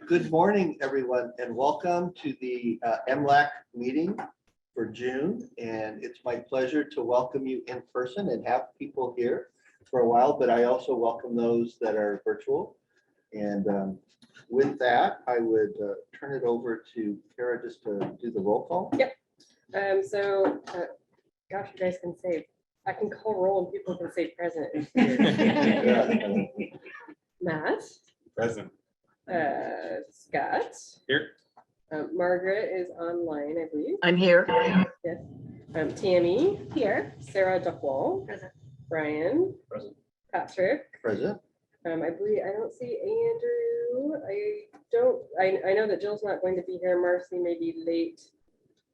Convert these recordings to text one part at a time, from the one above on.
Good morning, everyone, and welcome to the MLAC meeting for June. And it's my pleasure to welcome you in person and have people here for a while, but I also welcome those that are virtual. And with that, I would turn it over to Kara just to do the roll call. Yep. Gosh, you guys can say, I can call roll and people can say present. Matt. Present. Scott. Here. Margaret is online, I believe. I'm here. Yes. Tammy here. Sarah Duckwall. Present. Brian. Present. Patrick. Present. I believe I don't see Andrew. I know that Jill's not going to be here. Marcy may be late,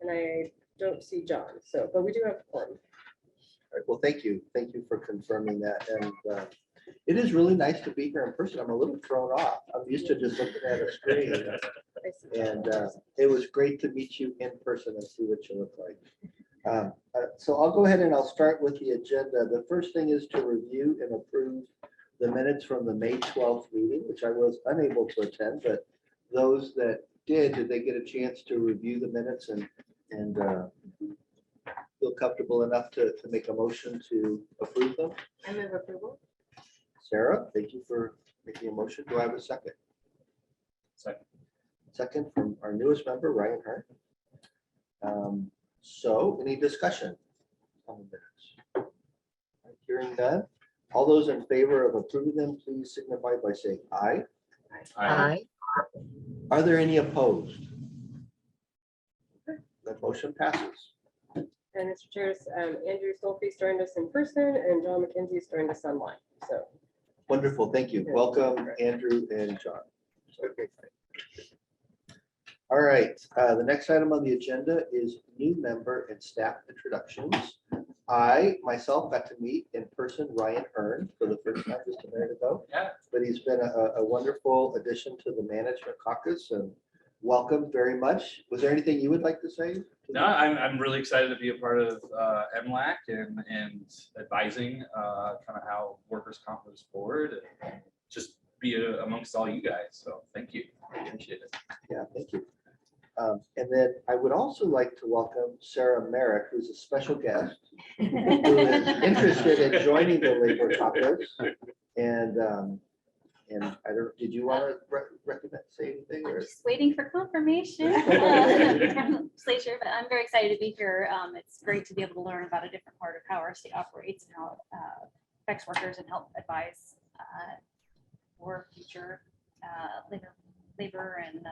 and I don't see John. So, but we do have one. All right, well, thank you. Thank you for confirming that. And it is really nice to be here in person. I'm a little thrown off. I'm used to just looking at a screen. And it was great to meet you in person and see what you look like. So I'll go ahead and I'll start with the agenda. The first thing is to review and approve the minutes from the May 12th meeting, which I was unable to attend, but those that did they get a chance to review the minutes and feel comfortable enough to make a motion to approve them? I move approval. Sarah, thank you for making a motion. Do I have a second? Second. Second from our newest member, Ryan Hart. So any discussion on the minutes? Hearing none. All those in favor of approving them, please signify by saying aye. Aye. Are there any opposed? That motion passes. And Mr. Chair, Andrew Stolfi's joined us in person, and John McKenzie's joined us online. So Wonderful, thank you. Welcome, Andrew and John. Okay. All right, the next item on the agenda is new member and staff introductions. I myself got to meet in person Ryan Hearn for the first time just a minute ago. Yeah. But he's been a wonderful addition to the management caucus, and welcome very much. Was there anything you would like to say? No, I'm really excited to be a part of MLAC and advising kind of how workers' comp moves forward and just be amongst all you guys. So thank you. I appreciate it. Yeah, thank you. And then I would also like to welcome Sarah Merrick, who's a special guest who is interested in joining the Labor Caucus. And I don't, did you want to recommend, say anything? I'm Or? just waiting for confirmation from the legislature, but I'm very excited to be here. It's great to be able to learn about a different part of how our state operates and how it affects workers and help advise for future labor and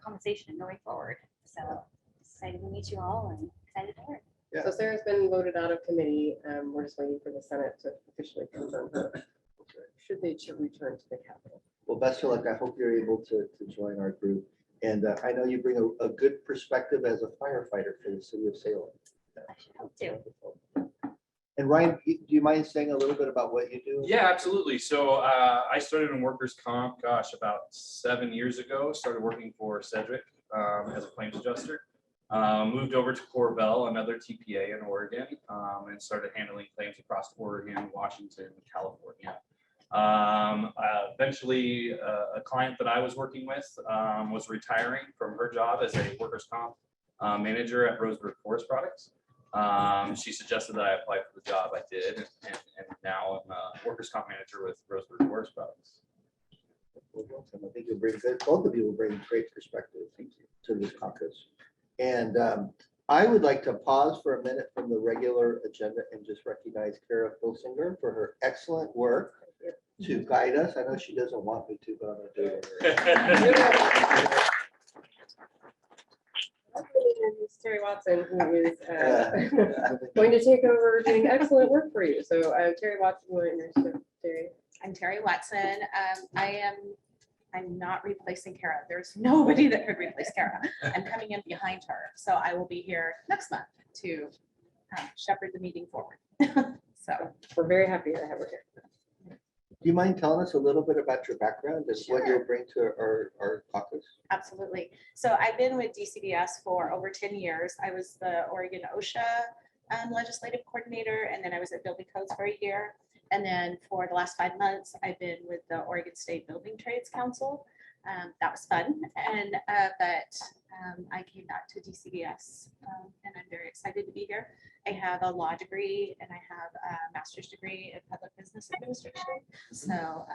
compensation going forward. So excited to meet you all and excited to learn. Yeah. So Sarah's been voted out of committee. We're just waiting for the Senate to officially confirm her. Should they return to the Capitol? Well, best of luck. I hope you're able to join our group. And I know you bring a good perspective as a firefighter for the city of Salem. I should hope to. And Ryan, do you mind saying a little bit about what you do? Yeah, absolutely. So I started in workers' comp, gosh, about 7 years ago. Started working for Cedric as a claims adjuster. Moved over to Corvell, another TPA in Oregon, and started handling claims across Oregon, Washington, California. Eventually, a client that I was working with was retiring from her job as a workers' comp manager at Roseburg Forest Products. She suggested that I apply for the job. I did, and now I'm a workers' comp manager with Roseburg Forest Products. I think you'll bring good, both of you will bring great perspective to this caucus. And I would like to pause for a minute from the regular agenda and just recognize Kara Filsinger for her excellent work to guide us. I know she doesn't want me to, but I'm going to do it. It's Terry Watson, who is going to take over doing excellent work for you. So Terry Watson, you want to introduce Terry? I'm Terry Watson. I'm not replacing Kara. There's nobody that could replace Kara. I'm coming in behind her. So I will be here next month to shepherd the meeting forward. So We're very happy to have her here. Do you mind telling us a little bit about your background and what Sure. you'll bring to our caucus? absolutely. So I've been with DCBS for over 10 years. I was the Oregon OSHA legislative coordinator, and then I was at Building Codes for a year. And then for the last 5 months, I've been with the Oregon State Building Trades Council. That was fun. And I came back to DCBS and I'm very excited to be here. I have a law degree and I have a master's degree in public business administration. So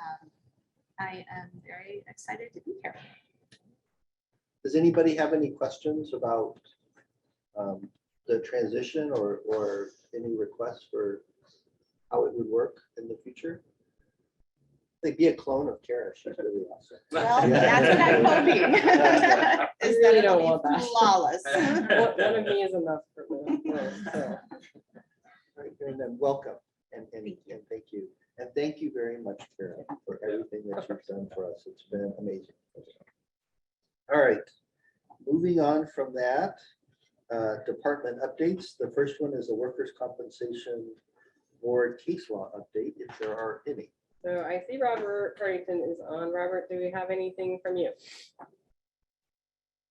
I am very excited to be here. Does anybody have any questions about the transition or any requests for how it would work in the future? Like be a clone of Kara. She's really awesome. Well, Yeah. that's what I'm hoping. Is that really it'll don't be want that. flawless. One of me is enough for me. So. Right, and then welcome and thank you. And thank you very much, Kara, for everything that you've done for us. It's been amazing. All right, moving on from that, department updates. The first one is the Workers' Compensation Board case law update, if there are any. So I see Robert Partington is on. Robert, do we have anything from you?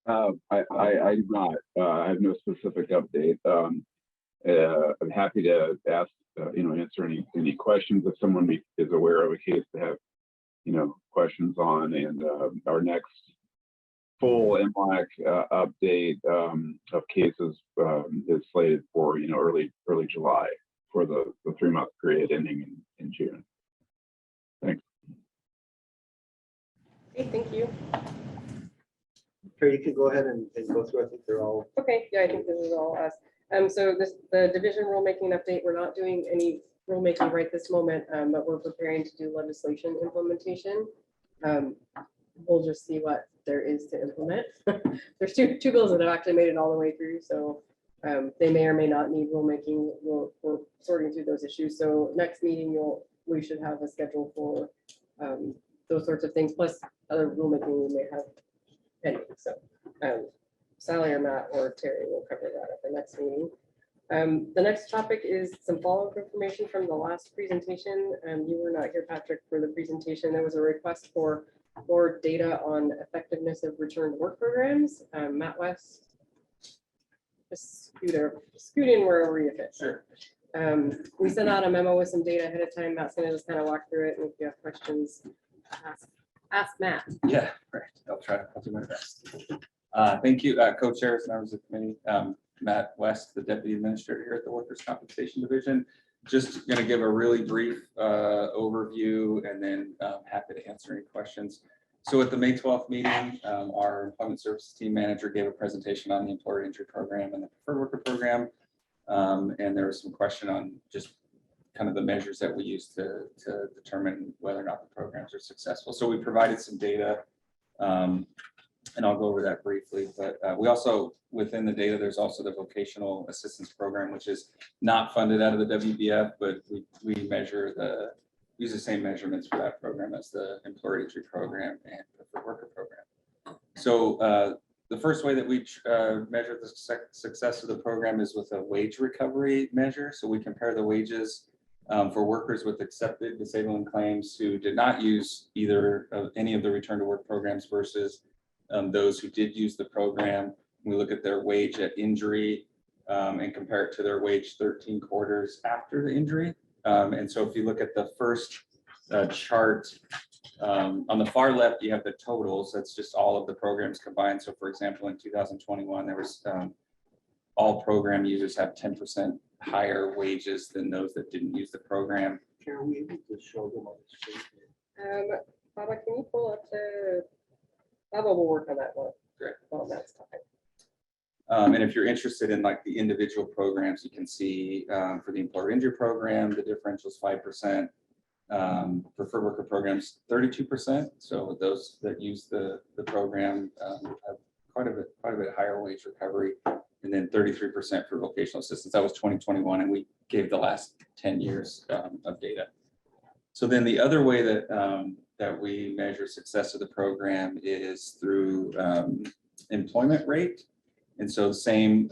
I do not. I have no specific update. I'm happy to ask, answer any questions if someone is aware of a case to have, questions on. And our next full MLAC update of cases is slated for, early July for the 3-month period ending in June. Thanks. Okay, thank you. Kara, you can go ahead and go through. I think they're all. Okay, yeah, I think this is all us. So the division rulemaking update, we're not doing any rulemaking right this moment, but we're preparing to do legislation implementation. We'll just see what there is to implement. There's two bills that have actually made it all the way through, so they may or may not need rulemaking. We're sorting through those issues. So next meeting, we should have a schedule for those sorts of things, plus other rulemaking we may have pending. So Sally or Matt or Terry will cover that at the next meeting. The next topic is some follow-up information from the last presentation. You were not here, Patrick, for the presentation. There was a request for more data on effectiveness of return to work programs. Matt West, just scoot in wherever you fit. Sure. We sent out a memo with some data ahead of time. Matt's gonna just kind of walk through it, and if you have questions, ask Matt. Yeah, right. I'll do my best. Thank you, co-chairs, members of the committee. Matt West, the deputy administrator here at the Workers' Compensation Division. Just going to give a really brief overview and then happy to answer any questions. So at the May 12th meeting, our employment services team manager gave a presentation on the employer injury program and the preferred worker program. And there was some question on just kind of the measures that we use to determine whether or not the programs are successful. So we provided some data, and I'll go over that briefly. But we also, within the data, there's also the vocational assistance program, which is not funded out of the WBF, but we use the same measurements for that program as the employer injury program and preferred worker program. So the first way that we measure the success of the program is with a wage recovery measure. So we compare the wages for workers with accepted disabling claims who did not use either of any of the return to work programs versus those who did use the program. We look at their wage at injury and compare it to their wage 13 quarters after the injury. And so if you look at the first chart, on the far left, you have the totals. That's just all of the programs combined. So for example, in 2021, there was all program users have 10% higher wages than those that didn't use the program. Kara, we able to show them on the screen? Baba, can you pull up the, Baba will work on that one. Great. While Matt's talking. And if you're interested in like the individual programs, you can see for the employer injury program, the differential is 5%. Preferred worker programs, 32%. So those that use the program have quite a bit higher wage recovery. And then 33% for vocational assistance. That was 2021, and we gave the last 10 years of data. So then the other way that that we measure success of the program is through employment rate. And so the same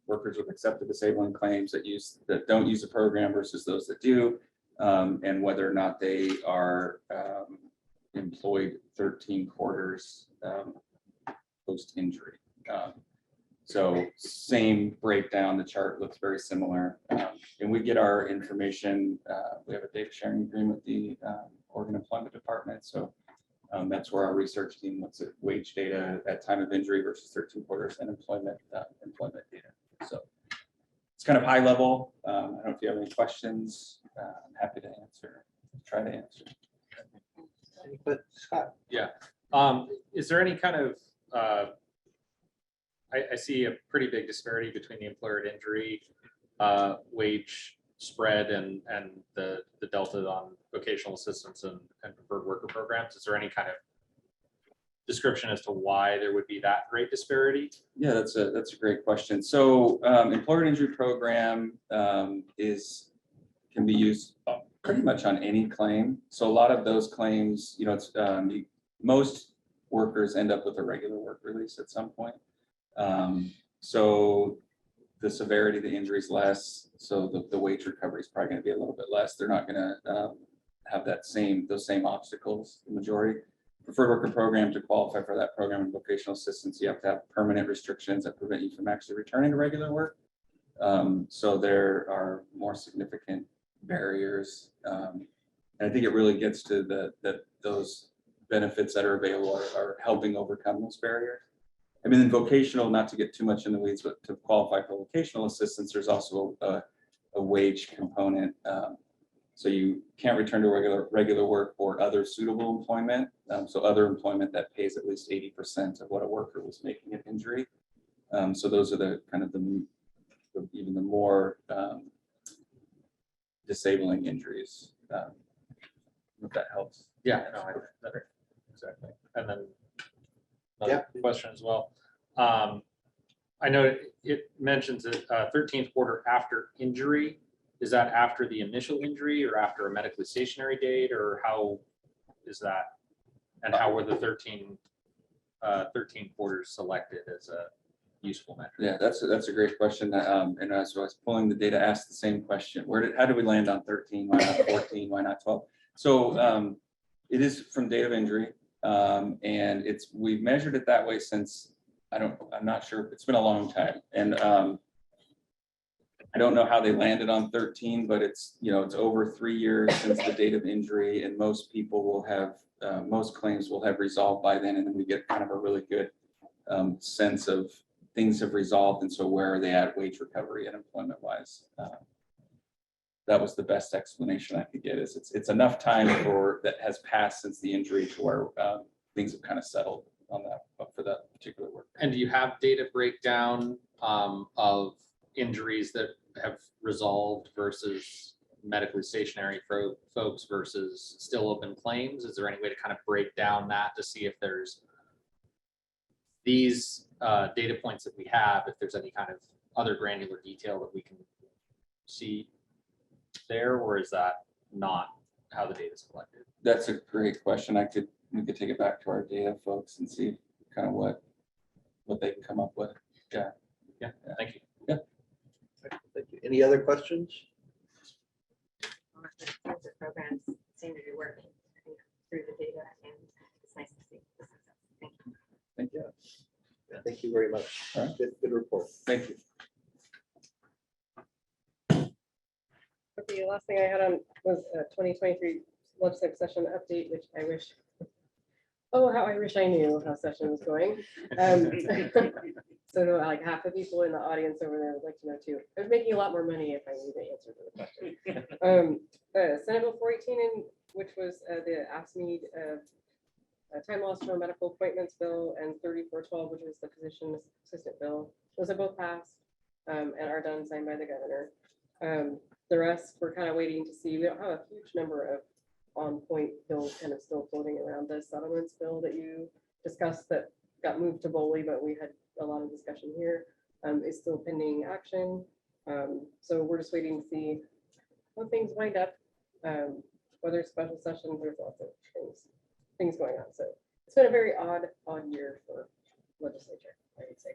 workers with accepted disabling claims that don't use the program versus those that do, and whether or not they are employed 13 quarters post-injury. So same breakdown, the chart looks very similar. And we get our information, we have a data sharing agreement with the Oregon Employment Department. So that's where our research team looks at wage data at time of injury versus 13 quarters and employment data. So it's kind of high level. I don't know if you have any questions. I'm happy to try to answer. But Scott, Yeah. Is there any kind of, I see a pretty big disparity between the employer and injury wage spread and the delta on vocational assistance and preferred worker programs. Is there any kind of description as to why there would be that great disparity? Yeah, that's a great question. So employer injury program can be used pretty much on any claim. So a lot of those claims, it's most workers end up with a regular work release at some point. So the severity of the injury is less. So the wage recovery is probably going to be a little bit less. They're not going to have those same obstacles, the majority. Preferred worker program, to qualify for that program in vocational assistance, you have to have permanent restrictions that prevent you from actually returning to regular work. So there are more significant barriers. And I think it really gets to those benefits that are available are helping overcome those barriers. I mean, in vocational, not to get too much in the weeds, but to qualify for vocational assistance, there's also a wage component. So you can't return to regular work or other suitable employment. So other employment that pays at least 80% of what a worker was making at injury. So those are the kind of even the more disabling injuries. If that helps. Yeah, no, exactly. And then another Yeah. question as well. I know it mentions that 13th quarter after injury. Is that after the initial injury or after a medically stationary date, or how is that? And how were the 13 quarters selected as a useful metric? Yeah, that's a great question. And as I was pulling the data, asked the same question. How did we land on 13? Why not 14? Why not 12? So it is from date of injury. And we've measured it that way since, I'm not sure, it's been a long time. And I don't know how they landed on 13, but it's over 3 years since the date of injury, and most people will have, most claims will have resolved by then, and then we get kind of a really good sense of things have resolved, and so where are they at wage recovery and employment wise. That was the best explanation I could get. Is it's enough time that has passed since the injury to where things have kind of settled on that for that particular work. And do you have data breakdown of injuries that have resolved versus medically stationary folks versus still open claims? Is there any way to kind of break down that to see if there's these data points that we have, if there's any kind of other granular detail that we can see there, or is that not how the data is collected? That's a great question. We could take it back to our data folks and see kind of what they can come up with. Yeah, thank you. thank you. Any other questions? The programs seem to be working through the data, and it's nice to see the success. Thank you. Thank you. Yeah, thank you very much. All right. Good report. Thank you. Okay, the last thing I had on was a 2023 legislative session update, which I wish, how I wish I knew how session was going. So like half the people in the audience over there would like to know too. I was making a lot more money if I knew the answer to the question. Senate Bill 418, which was the AFSCME time loss for medical appointments bill, and 3412, which was the physician assistant bill. Those have both passed and are done, signed by the governor. The rest, we're kind of waiting to see. We don't have a huge number of on-point bills kind of still floating around. The settlements bill that you discussed that got moved to Boley, but we had a lot of discussion here, is still pending action. So we're just waiting to see how things wind up, whether it's special sessions, there's lots of things going on. So it's been a very odd year for legislature, I would say.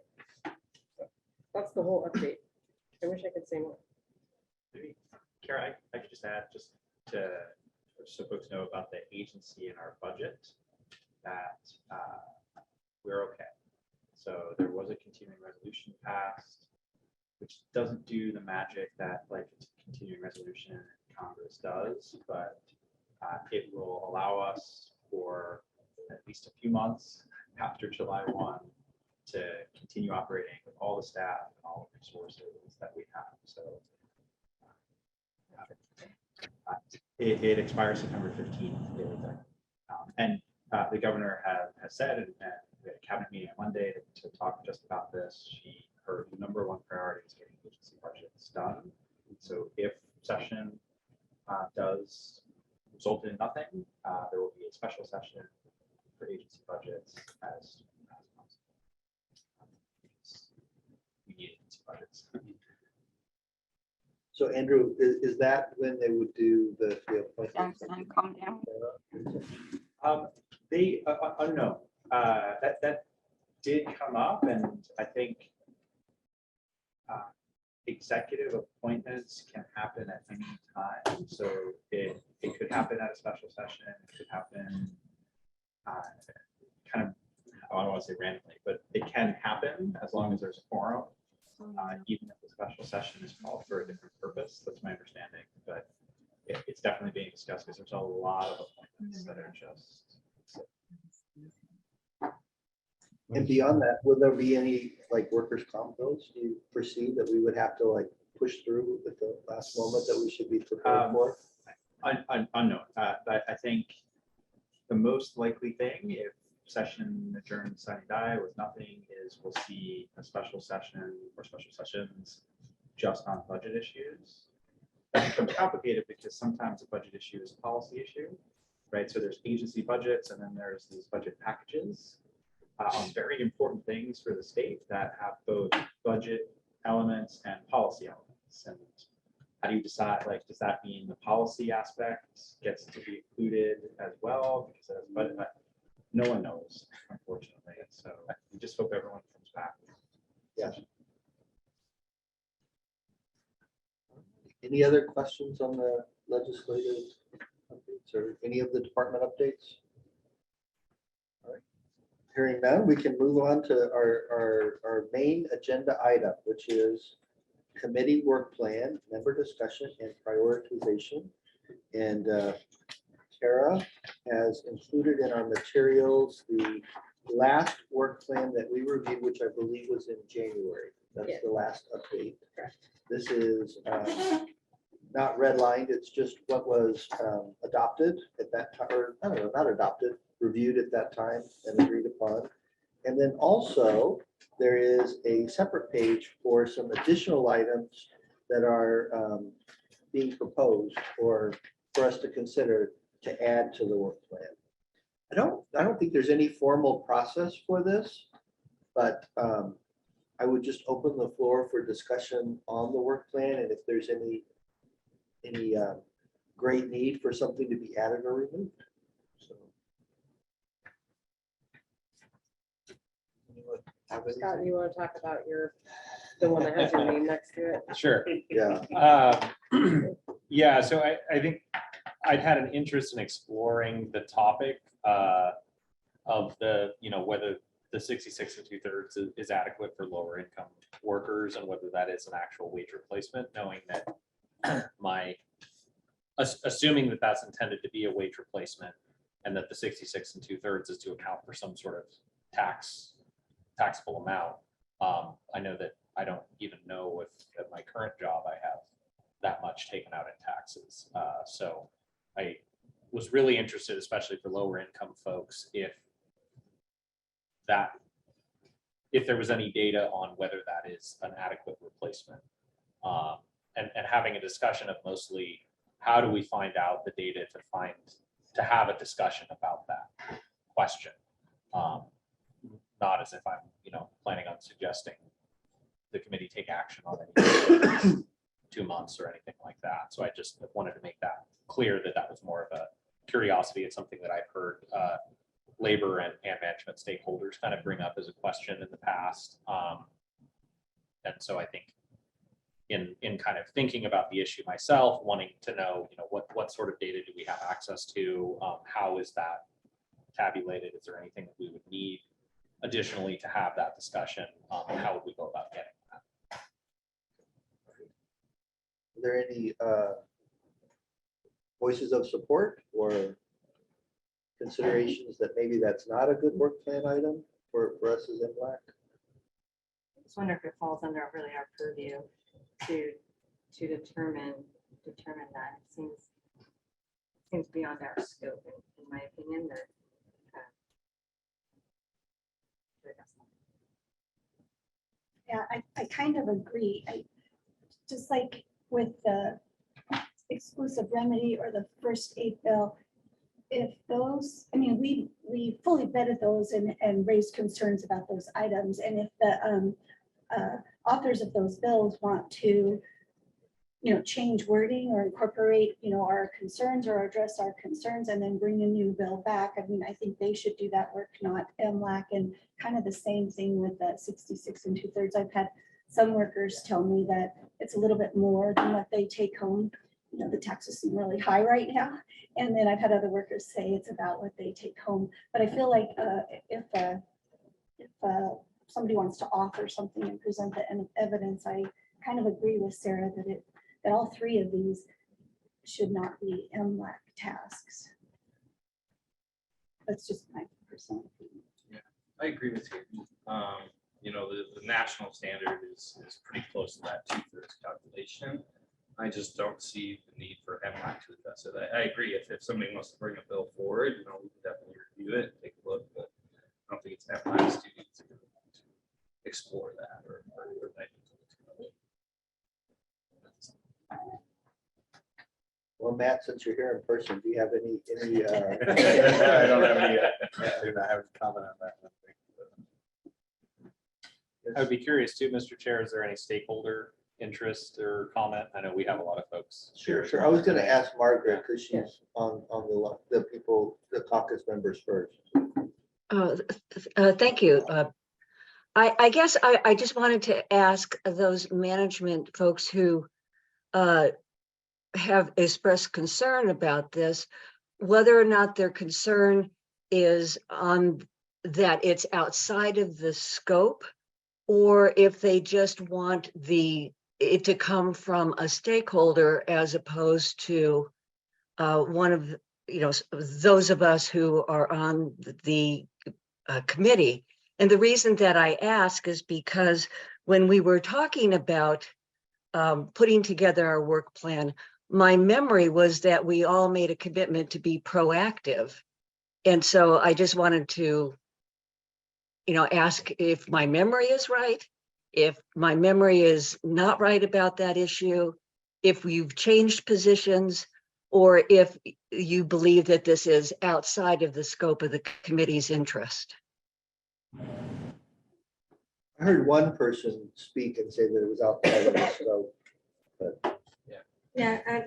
So that's the whole update. I wish I could say more. Maybe, Kara, I could just add, just so folks know about the agency in our budget, that we're okay. So there was a continuing resolution passed, which doesn't do the magic that like a continuing resolution in Congress does, but it will allow us for at least a few months after July 1 to continue operating with all the staff and all the resources that we have. So it expires September 15th. And the governor has said, and we had a cabinet meeting on Monday to talk just about this. Her number one priority is getting agency budgets done. So if session does result in nothing, there will be a special session for agency budgets as soon as possible. We need agency budgets. So Andrew, is that when they would do the appointment? Calm down. They unknown. That did come up, and I think executive appointments can happen at any time. So it could happen at a special session. It could happen kind of, I don't want to say randomly, but it can happen as long as there's a quorum. Even if the special session is called for a different purpose, that's my understanding. But it's definitely being discussed because there's a lot of appointments that are just. And beyond that, will there be any like workers' comp bills you foresee that we would have to like push through at the last moment that we should be prepared for? Unknown. I think the most likely thing, if session adjourned sine die with nothing, is we'll see a special session or special sessions just on budget issues. It becomes complicated because sometimes a budget issue is a policy issue, right? So there's agency budgets and then there's these budget packages on very important things for the state that have both budget elements and policy elements. And how do you decide, like, does that mean the policy aspect gets to be included as well? Because it has budget, no one knows, unfortunately. So we just hope everyone comes back. Yeah. Any other questions on the legislative updates or any of the department updates? All right. Hearing none, we can move on to our main agenda item, which is committee work plan, member discussion and prioritization. And Tara has included in our materials the last work plan that we reviewed, which I believe was in January. That's Yes. the last update. Correct. This is not redlined, it's just what was adopted at that time, or I don't know, not adopted, reviewed at that time and agreed upon. And then also, there is a separate page for some additional items that are being proposed or for us to consider to add to the work plan. I don't think there's any formal process for this, but I would just open the floor for discussion on the work plan, and if there's any great need for something to be added or removed. So. Anyone have any- Scott, you want to talk about the one that has your name next to it? Sure. Yeah, Yeah, so I think I'd had an interest in exploring the topic of whether the 66 2/3 is adequate for lower income workers and whether that is an actual wage replacement, knowing that assuming that that's intended to be a wage replacement and that the 66 2/3 is to account for some sort of taxable amount. I know that I don't even know if at my current job I have that much taken out in taxes. So I was really interested, especially for lower income folks, if there was any data on whether that is an adequate replacement. And having a discussion of mostly how do we find out the data to have a discussion about that question. Not as if I'm, planning on suggesting the committee take action on any 2 months or anything like that. So I just wanted to make that clear that was more of a curiosity. It's something that I've heard labor and management stakeholders kind of bring up as a question in the past. And so I think in kind of thinking about the issue myself, wanting to know, what sort of data do we have access to? How is that tabulated? Is there anything that we would need additionally to have that discussion on how would we go about getting that. Are there any voices of support or considerations that maybe that's not a good work plan item for us as MLAC? I just wonder if it falls under really our purview to determine that. It seems beyond our scope, in my opinion, that. Yeah, I kind of agree. Just like with the exclusive remedy or the first aid bill, if those, I mean, we fully vetted those and raised concerns about those items. And if the authors of those bills want to, change wording or incorporate, our concerns or address our concerns and then bring a new bill back, I mean, I think they should do that work, not MLAC. And kind of the same thing with the 66 2/3. I've had some workers tell me that it's a little bit more than what they take home. The taxes seem really high right now. And then I've had other workers say it's about what they take home. But I feel like if somebody wants to offer something and present the evidence, I kind of agree with Sarah that all three of these should not be MLAC tasks. That's just my personal opinion. I agree with you. The national standard is pretty close to that 2/3 calculation. I just don't see the need for MLAC to address it. I agree. If somebody wants to bring a bill forward, we can definitely review it, take a look, but I don't think it's MLAC's duty to explore that or Well, Matt, since you're here in person, do you have any? I don't have any, I do not have a comment on that. I would be curious too, Mr. Chair, is there any stakeholder interest or comment? I know we have a lot of folks. Sure. I was going to ask Margaret because she's on the caucus members first. Thank you. I guess I just wanted to ask those management folks who have expressed concern about this, whether or not their concern is on that it's outside of the scope, or if they just want it to come from a stakeholder as opposed to one of those of us who are on the committee. And the reason that I ask is because when we were talking about putting together our work plan, my memory was that we all made a commitment to be proactive. And so I just wanted to, ask if my memory is right, if my memory is not right about that issue, if you've changed positions, or if you believe that this is outside of the scope of the committee's interest. I heard one person speak and say that it was outside of the scope. Yeah,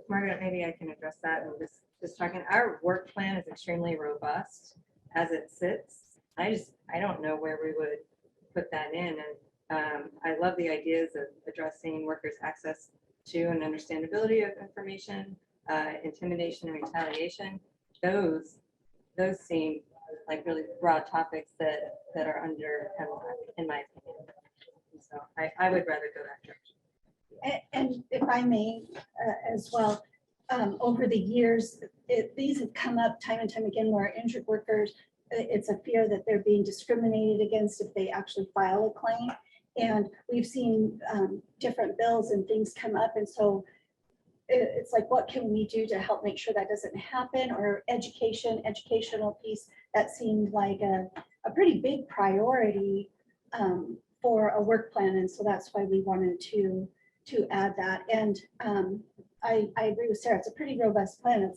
Margaret, maybe I can address that and just talking. Our work plan is extremely robust as it sits. I don't know where we would put that in. And I love the ideas of addressing workers' access to and understandability of information, intimidation and retaliation. Those seem like really broad topics that are under MLAC, in my opinion. So I would rather go that direction. And if I may as well, over the years, these have come up time and time again where injured workers, it's a fear that they're being discriminated against if they actually file a claim. And we've seen different bills and things come up. And so it's like, what can we do to help make sure that doesn't happen? Or educational piece, that seemed like a pretty big priority for a work plan. And so that's why we wanted to add that. And I agree with Sarah, it's a pretty robust plan.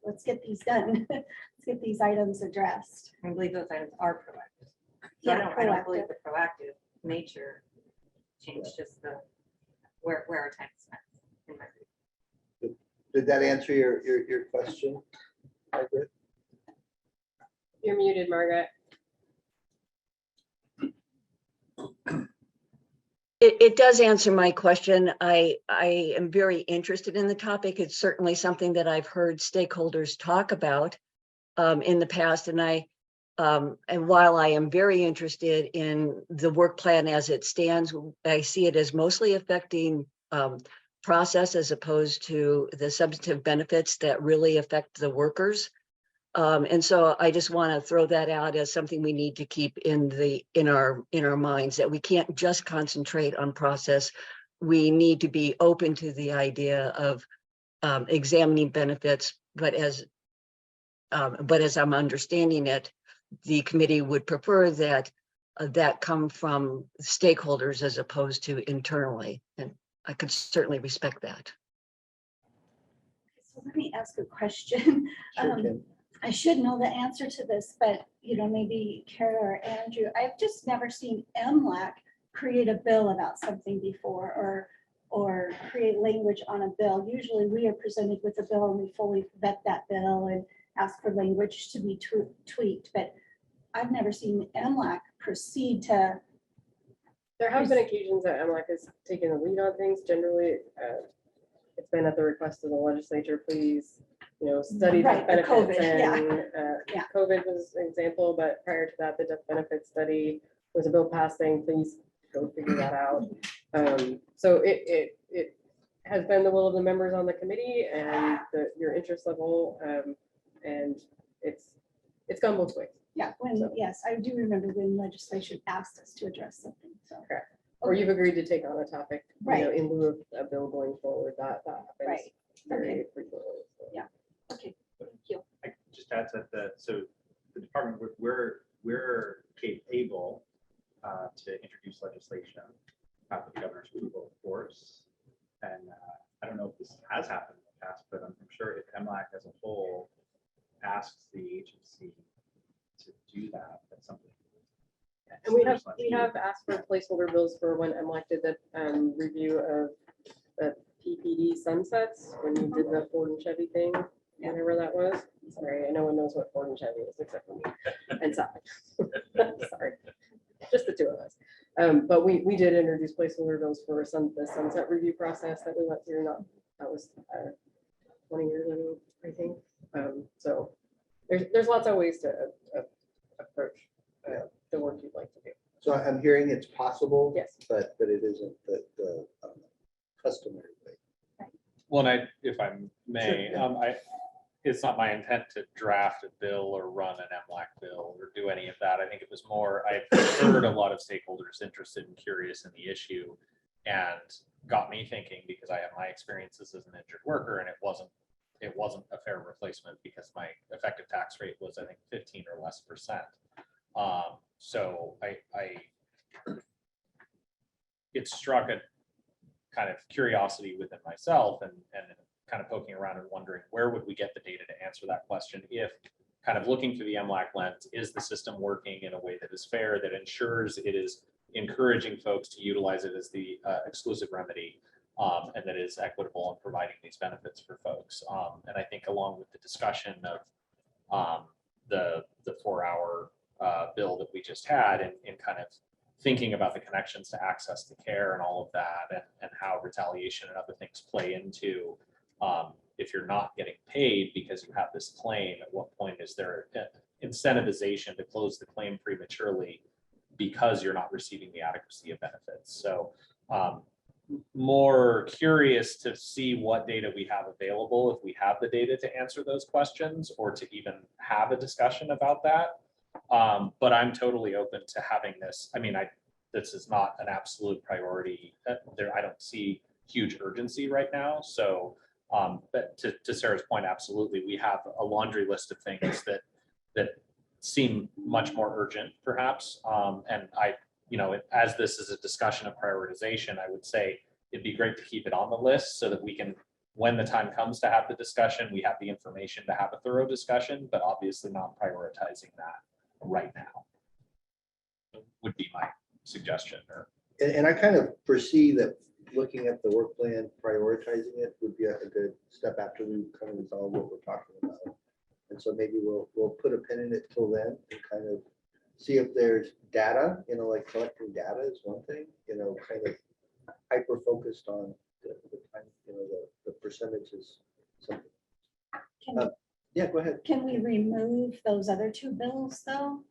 Let's get these done. Let's get these items addressed. I believe those items are proactive. So Yeah, I don't believe the proactive nature changed, just the where our time is spent. In my view. Did that answer your question, Margaret? You're muted, Margaret. It does answer my question. I am very interested in the topic. It's certainly something that I've heard stakeholders talk about in the past, and I And while I am very interested in the work plan as it stands, I see it as mostly affecting process as opposed to the substantive benefits that really affect the workers. And so I just want to throw that out as something we need to keep in our minds, that we can't just concentrate on process. We need to be open to the idea of examining benefits, but as I'm understanding it, the committee would prefer that that come from stakeholders as opposed to internally, and I could certainly respect that. So let me ask a question. Sure, Kim. I should know the answer to this, but maybe Kara or Andrew, I've just never seen MLAC create a bill about something before, or create language on a bill. Usually we are presented with a bill and we fully vet that bill and ask for language to be tweaked, but I've never seen MLAC proceed to. There have been occasions that MLAC has taken the lead on things. Generally, it's been at the request of the legislature, please, study the Right, the benefits. COVID, And Yeah. COVID was an example, but prior to that, the death benefit study was a bill passed saying, please go figure that out. So it has been the will of the members on the committee and your interest level, and it's gone both ways. Yeah, yes, I do remember when legislation asked us to address something, so. Correct. Or you've agreed to take on a topic, Right. in lieu of a bill going forward, that happens Right. very Okay. frequently. So. Yeah. Okay, thank you. I just add that so the department, we're able to introduce legislation with the governor's approval, of course. And I don't know if this has happened in the past, but I'm sure if MLAC as a whole asks the agency to do that, that's something. And we have asked for placeholder bills for when MLAC did the review of the PPD sunsets, when you did the Ford and Chevy thing, whatever that was. Sorry, no one knows what Ford and Chevy is except for me and Sally. Sorry, just the two of us. But we did introduce placeholder bills for the sunset review process that we went through. That was 20 years ago, I think. So there's lots of ways to approach the work you'd like to do. So I'm hearing it's possible. Yes. But it isn't the customary way. Well, and if I may, Sure, it's not my intent to draft a bill or run an MLAC bill or do any of that. I think it was more, I've heard a lot of stakeholders interested and curious in the issue, and got me thinking, because I have my experiences as an injured worker, and it wasn't a fair replacement because my effective tax rate was, I think, 15% or less. So it struck a kind of curiosity within myself, and kind of poking around and wondering, where would we get the data to answer that question? If kind of looking through the MLAC lens, is the system working in a way that is fair, that ensures it is encouraging folks to utilize it as the exclusive remedy, and that is equitable in providing these benefits for folks. And I think along with the discussion of the 4-hour bill that we just had, and kind of thinking about the connections to access to care and all of that, and how retaliation and other things play into if you're not getting paid because you have this claim, at what point is there incentivization to close the claim prematurely because you're not receiving the adequacy of benefits. So more curious to see what data we have available, if we have the data to answer those questions, or to even have a discussion about that. But I'm totally open to having this. I mean, this is not an absolute priority. I don't see huge urgency right now. So, but to Sarah's point, absolutely, we have a laundry list of things that seem much more urgent, perhaps. And as this is a discussion of prioritization, I would say it'd be great to keep it on the list so that we can, when the time comes to have the discussion, we have the information to have a thorough discussion, but obviously not prioritizing that right now would be my suggestion. And I kind of foresee that looking at the work plan, prioritizing it would be a good step after we kind of resolve what we're talking about. And so maybe we'll put a pin in it till then and kind of see if there's data, like collecting data is one thing, kind of hyper focused on the time, the percentages. Something. Yeah, go ahead. Can we remove those other two bills though?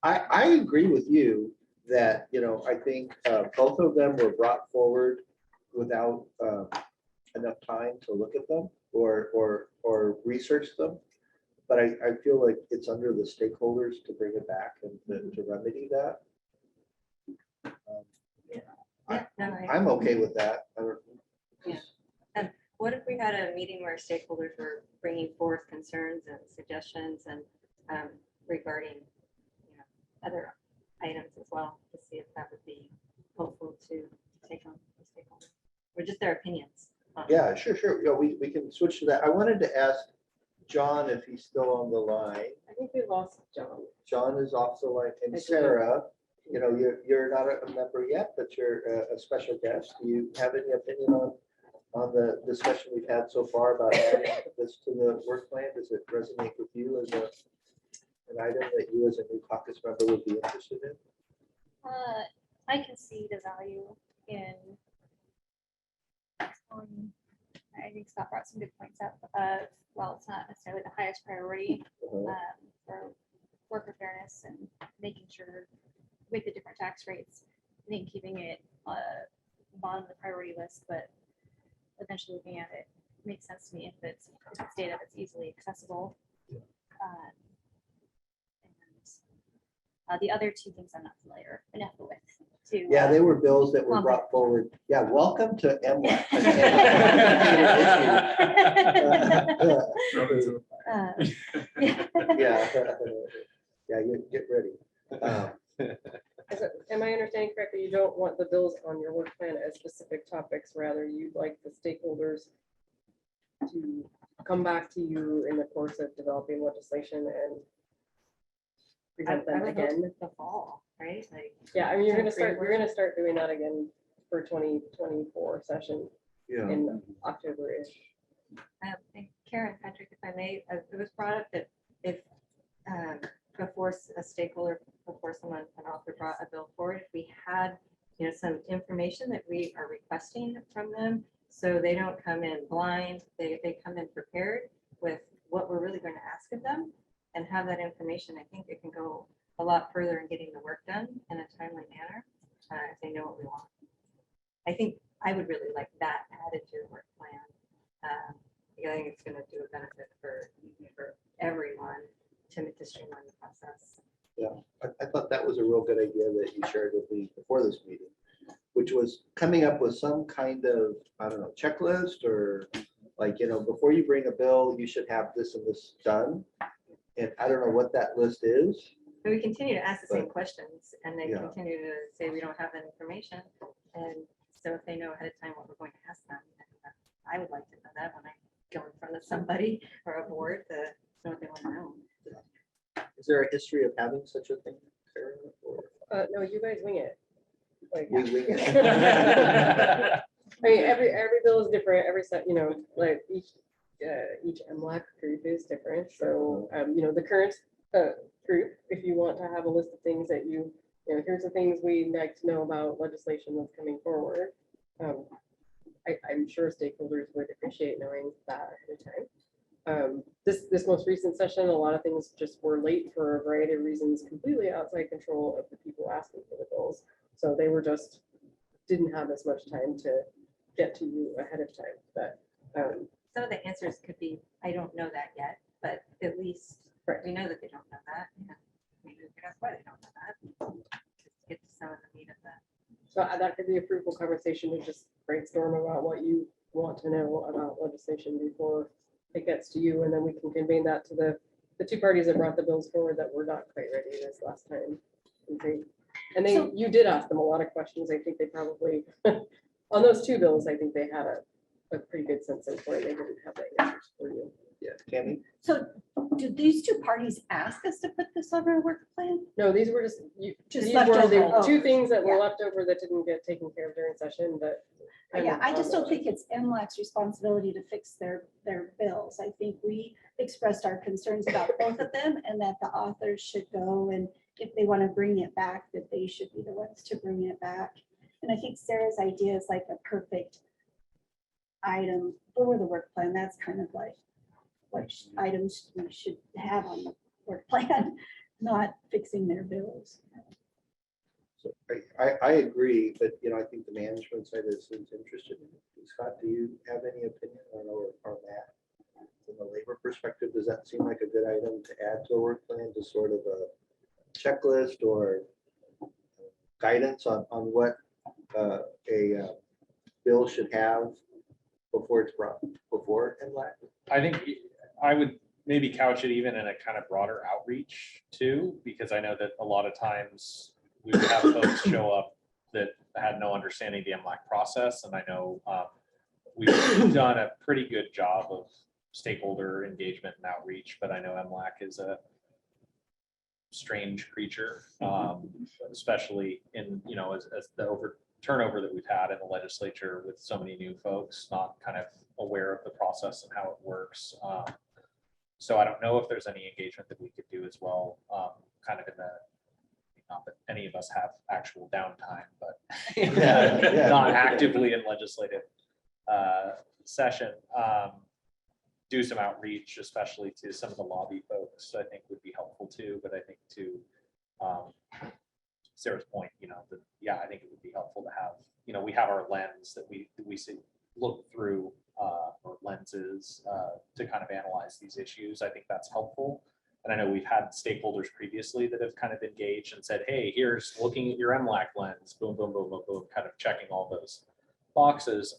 I agree with you that, I think both of them were brought forward without enough time to look at them or research them. But I feel like it's under the stakeholders to bring it back and to remedy that. Yeah, no, I'm okay with that. I don't- What if we had a meeting where stakeholders were bringing forth concerns and suggestions and regarding, other items as well, to see if that would be helpful to take on the stakeholders, or just their opinions. Yeah, sure. Yeah, we can switch to that. I wanted to ask John if he's still on the line. I think we lost John. John is off the line, I and do. Sarah, you're not a member yet, but you're a special guest. Do you have any opinion on the discussion we've had so far about adding this to the work plan? Does it resonate with you as an item that you as a new caucus member would be interested in? I can see the value in. I think Scott brought some good points up. While it's not necessarily the highest priority for worker fairness and making sure with the different tax rates, I think keeping it bottom of the priority list, but eventually looking at it makes sense to me if it's data that's easily accessible. The other two things I'm not familiar enough with. Yeah, they were bills that were brought forward. Yeah, welcome to MLAC. Yeah, you get ready. Am I understanding correctly? You don't want the bills on your work plan as specific topics, rather you'd like the stakeholders to come back to you in the course of developing legislation and present them again? The fall, right? Like, Yeah, I mean, you're gonna Framework. start doing that again for 2024 session Yeah. in October-ish. and Karen, Patrick, if I may, it was brought up that if before a stakeholder, before someone, an author brought a bill forward, if we had, some information that we are requesting from them, so they don't come in blind, they come in prepared with what we're really going to ask of them and have that information, I think it can go a lot further in getting the work done in a timely manner, if they know what we want. I think I would really like that added to the work plan. I think it's going to do a benefit for everyone to streamline the process. Yeah, I thought that was a real good idea that you shared with me before this meeting, which was coming up with some kind of, I don't know, checklist or like, before you bring a bill, you should have this and this done. And I don't know what that list is. But we continue to ask the same questions and they Yeah. continue to say we don't have that information. And so if they know ahead of time what we're going to ask them, then I would like to know that when I go in front of somebody or a board to know what they want to know. Is there a history of having such a thing, Sarah? Or No, you guys wing it. Like, we wing it? I mean, every bill is different, every set, like each MLAC group is different. So, the current group, if you want to have a list of things that here's the things we'd like to know about legislation that's coming forward. I'm sure stakeholders would appreciate knowing that ahead of time. This most recent session, a lot of things just were late for a variety of reasons, completely outside control of the people asking for the bills. So they were didn't have as much time to get to you ahead of time. But Some of the answers could be, I don't know that yet, but at least we know that they don't know that. Yeah. Maybe we could ask why they don't know that. Just get to some of the meat of that. so that could be a fruitful conversation to just brainstorm about what you want to know about legislation before it gets to you, and then we can convey that to the two parties that brought the bills forward that were not quite ready this last time. And you did ask them a lot of questions. I think they probably on those two bills, I think they had a pretty good sense of where they didn't have the answers for you. Yeah, Tammy? So do these two parties ask us to put this on our work plan? No, these were Just these left were the over. two things that were Yeah. left over that didn't get taken care of during session, but. Yeah, I just don't think it's MLAC's responsibility to fix their bills. I think we expressed our concerns about both of them and that the authors should go, and if they want to bring it back, that they should be the ones to bring it back. And I think Sarah's idea is like a perfect item for the work plan. That's kind of like what items we should have on the work plan, not fixing their bills. So I agree, but I think the management side seems interested in it. Scott, do you have any opinion or Matt? From a labor perspective, does that seem like a good item to add to a work plan, to sort of a checklist or guidance on what a bill should have before it's brought before MLAC? I think I would maybe couch it even in a kind of broader outreach too, because I know that a lot of times we would have folks show up that had no understanding of the MLAC process. And I know we've done a pretty good job of stakeholder engagement and outreach, but I know MLAC is a strange creature, especially in, as the turnover that we've had in the legislature with so many new folks, not kind of aware of the process and how it works. So I don't know if there's any engagement that we could do as well, kind of in the, not that any of us have actual downtime, but Yeah. not actively in legislative session. Do some outreach, especially to some of the lobby folks, I think would be helpful too. But I think to Sarah's point, I think it would be helpful to have, we have our lens that we see, look through, or lenses to kind of analyze these issues. I think that's helpful. And I know we've had stakeholders previously that have kind of engaged and said, hey, here's looking at your MLAC lens, boom, boom, boom, boom, boom, kind of checking all those boxes.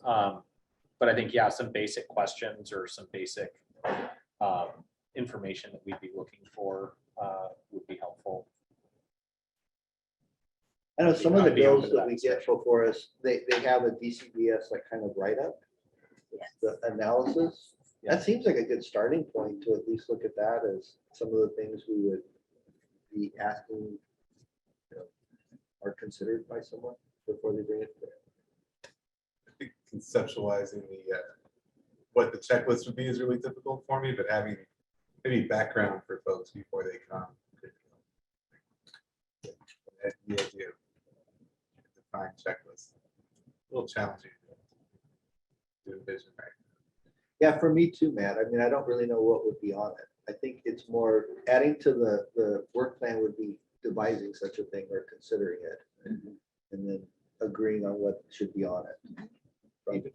But I think, some basic questions or some basic information that we'd be looking for would be helpful. I know some of the I'd be bills open to that that we get before us, they have a DCBS like kind of write-up, the analysis. That seems like a good starting point to at least look at that as some of the things we would be asking are considered by someone before they bring it there. Conceptualizing what the checklist would be is really difficult for me, but having maybe background for folks before they come. The idea of defined checklist, a little challenging to envision, right? Yeah, for me too, Matt. I mean, I don't really know what would be on it. I think it's more adding to the work plan would be devising such a thing or considering it, and then agreeing on what should be on it.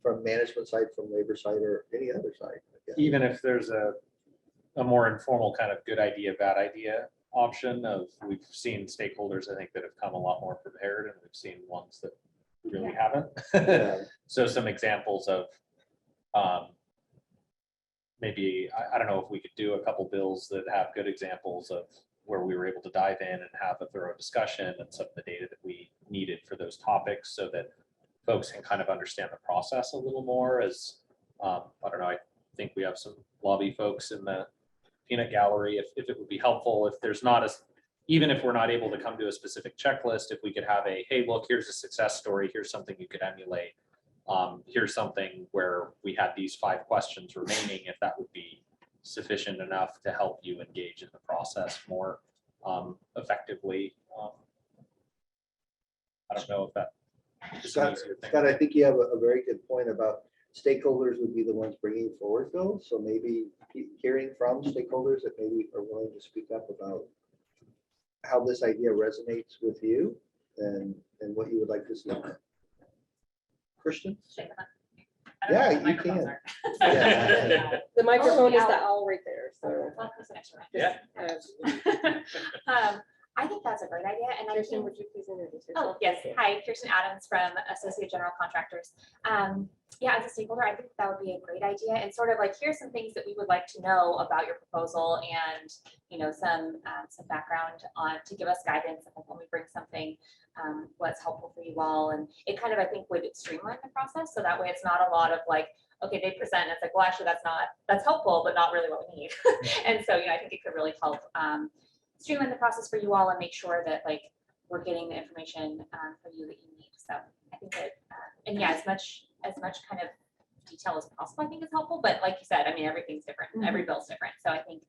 From management side, from labor side, or any other side. Even if there's a more informal kind of good idea, bad idea option of, we've seen stakeholders, I think, that have come a lot more prepared, and we've seen ones that really haven't. Yeah. So some examples of maybe, I don't know if we could do a couple bills that have good examples of where we were able to dive in and have a thorough discussion and some of the data that we needed for those topics, so that folks can kind of understand the process a little more. As I don't know, I think we have some lobby folks in the peanut gallery, if it would be helpful, if there's not even if we're not able to come to a specific checklist, if we could have a, hey, look, here's a success story, here's something you could emulate. Here's something where we had these 5 questions remaining, if that would be sufficient enough to help you engage in the process more effectively. I don't know if that is an easier thing. Scott, I think you have a very good point about stakeholders would be the ones bringing forward bills. So maybe hearing from stakeholders that maybe are willing to speak up about how this idea resonates with you and what you would like to see. Christian? Yeah, you can. Yeah. The microphone is the owl right there, so. Yeah. I think that's a great idea. And I Kirsten, think, would you please introduce oh, yourself? yes. Hi, Kirsten Adams from Associate General Contractors. Yeah, as a stakeholder, I think that would be a great idea. And sort of like, here's some things that we would like to know about your proposal, and, some background on to give us guidance when we bring something, what's helpful for you all. And it kind of, I think, would streamline the process. So that way it's not a lot of like, okay, they present, and it's like, well, actually that's helpful, but not really what we need. And so, I think it could really help streamline the process for you all and make sure that like we're getting the information for you that you need. So I think that, and yeah, as much kind of detail as possible, I think is helpful. But like you said, I mean, everything's different. Every bill's different. So I think,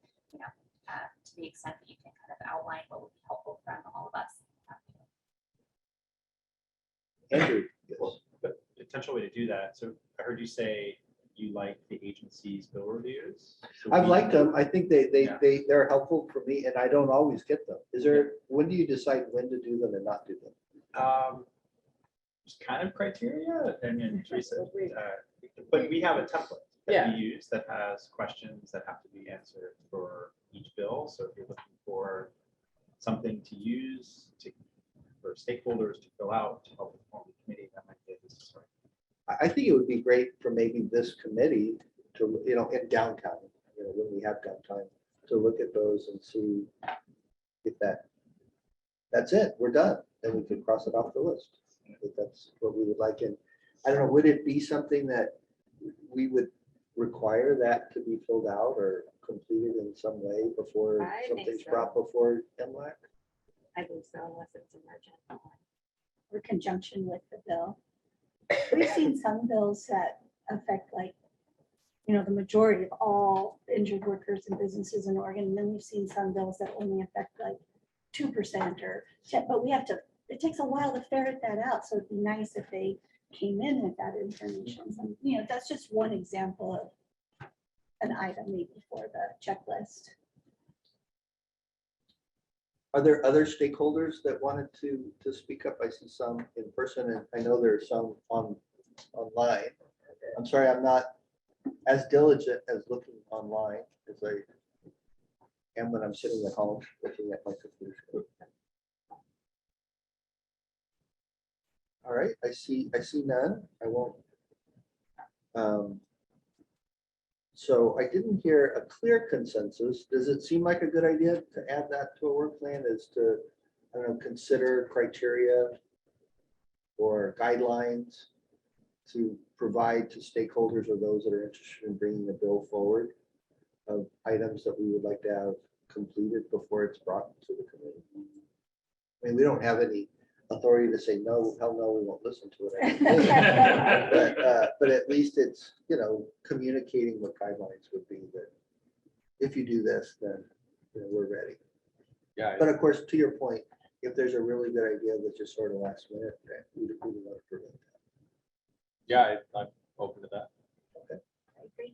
to the extent that you can kind of outline what would be helpful for all of us. Andrew. Well, the potential way to do that. So I heard you say you like the agency's bill reviews? So I've we- liked them. I think Yeah. they're helpful for me and I don't always get them. Is there, when do you decide when to do them and not do them? There's kind of criteria, and then Teresa, but we have a template that we use that has questions that have to be answered for each bill. So if you're looking for something to use for stakeholders to fill out to help inform the committee, that might be a good start. I think it would be great for maybe this committee to, in downtown, when we have downtime, to look at those and see if that's it, we're done. Then we could cross it off the list. I think that's what we would like. And I don't know, would it be something that we would require that to be filled out or completed in some way before I think something's so. brought before MLAC? I think so, unless it's emergent. Or conjunction with the bill. We've seen some bills that affect the majority of all injured workers and businesses in Oregon. And then we've seen some bills that only affect 2% or, but it takes a while to ferret that out. So it'd be nice if they came in with that information. So, that's just one example of an item maybe for the checklist. Are there other stakeholders that wanted to speak up? I see some in person and I know there are some online. I'm sorry, I'm not as diligent as looking online as I am when I'm sitting at home looking at my computer. All right, I see none. I won't. So I didn't hear a clear consensus. Does it seem like a good idea to add that to a work plan, is to, I don't know, consider criteria or guidelines to provide to stakeholders or those that are interested in bringing a bill forward of items that we would like to have completed before it's brought to the committee? I mean, we don't have any authority to say, no, hell no, we won't listen to it. But at least it's, communicating what guidelines would be that if you do this, then, we're ready. Yeah, But of course, to your point, if there's a really good idea that's just sort of last minute, we would want to prevent that. yeah, I'm open to that. I agree.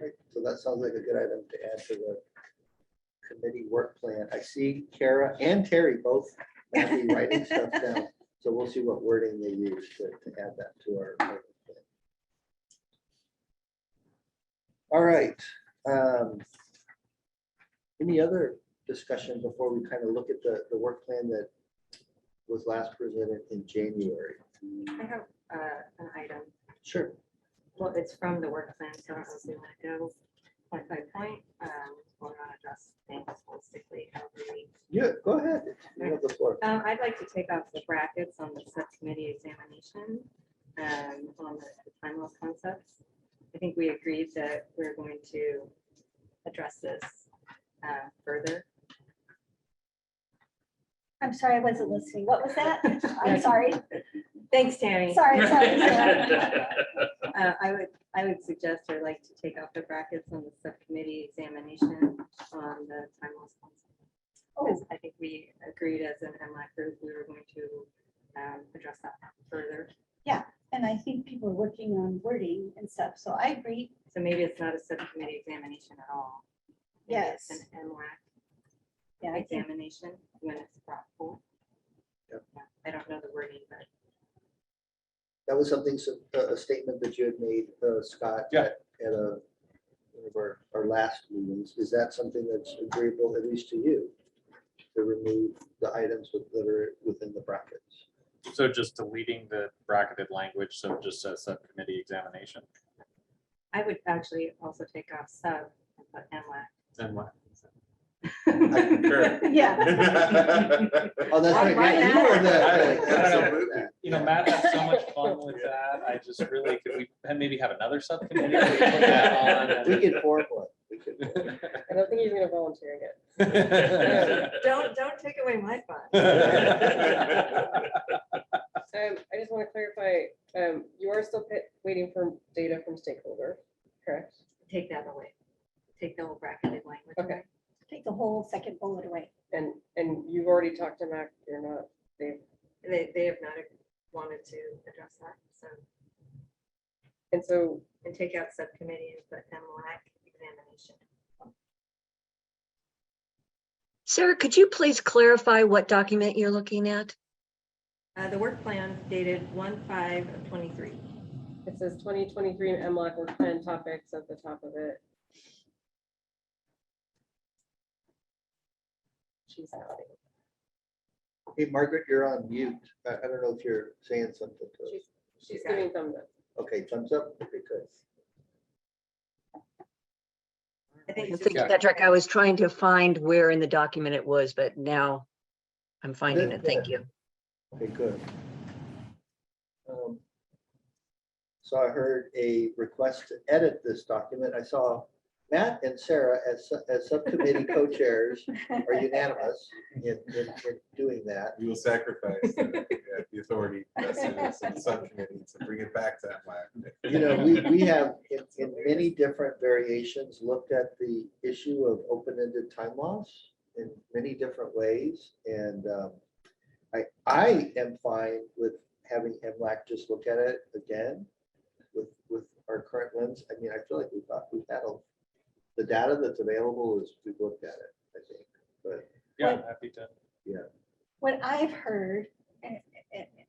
Right, so that sounds like a good item to add to the committee work plan. I see Kara and Terry both have me writing stuff down. So we'll see what wording they use to add that to our work plan. All right. Any other discussion before we kind of look at the work plan that was last presented in January? I have an item. Sure. Well, it's from the work plan, so I don't know if you want to go point by point. Or not address things holistically. However we Yeah, go ahead. You have the floor. I'd like to take off the brackets on the subcommittee examination, on the time loss concepts. I think we agreed that we're going to address this further. I'm sorry, I wasn't listening. What was that? I'm sorry. Thanks, Tammy. Sorry. Sarah. I would suggest or like to take off the brackets on the subcommittee examination on the time loss concept. Because I think we agreed as an MLAC group, we were going to address that further. And I think people are working on wording and stuff, so I agree. So maybe it's not a subcommittee examination at all. Maybe it's an MLAC Yeah, I think examination when it's brought forward. Yep. Yeah, I don't know the wording, but That was something, a statement that you had made, Scott, Yeah. at one of our last meetings. Is that something that's agreeable, at least to you, to remove the items that are within the brackets? So just deleting the bracketed language, so it just says subcommittee examination. I would actually also take off sub and put MLAC. Then what? I concur. Yeah. Oh, that's right. Why Yeah, you not? were the- I don't know. Absolutely. You know, Matt had so much fun with that. I just really, could we maybe have another subcommittee? We put that on and- We could form one. We could form one. I don't think he's gonna volunteer again. Don't take away my fun. I just want to clarify, you are still waiting for data from stakeholder, correct? Take that away. Take the whole bracketed language. Okay. away. take the whole second bullet away. And you've already talked to Mac, you're not, They have not wanted to address that, so. And so And take out subcommittee and put MLAC examination. Sarah, could you please clarify what document you're looking at? The work plan dated 1/5/23. it says 2023 MLAC work plan topics at the top of it. She's nodding. Hey, Margaret, you're on mute. I don't know if you're saying something to us. She's giving thumbs up. Okay, thumbs up. Okay, good. I think it's Thank you, just- Patrick. I was trying to find where in the document it was, but now I'm finding it. Thank you. Okay, good. So I heard a request to edit this document. I saw Matt and Sarah as subcommittee co-chairs are unanimous in doing that. We will sacrifice the authority vested in us in the subcommittee to bring it back to MLAC. You know, we have in many different variations looked at the issue of open-ended time loss in many different ways. And I am fine with having MLAC just look at it again with our current lens. I mean, I feel like we've had the data that's available is we've looked at it, I think, but Yeah, I'm happy to. What I've heard,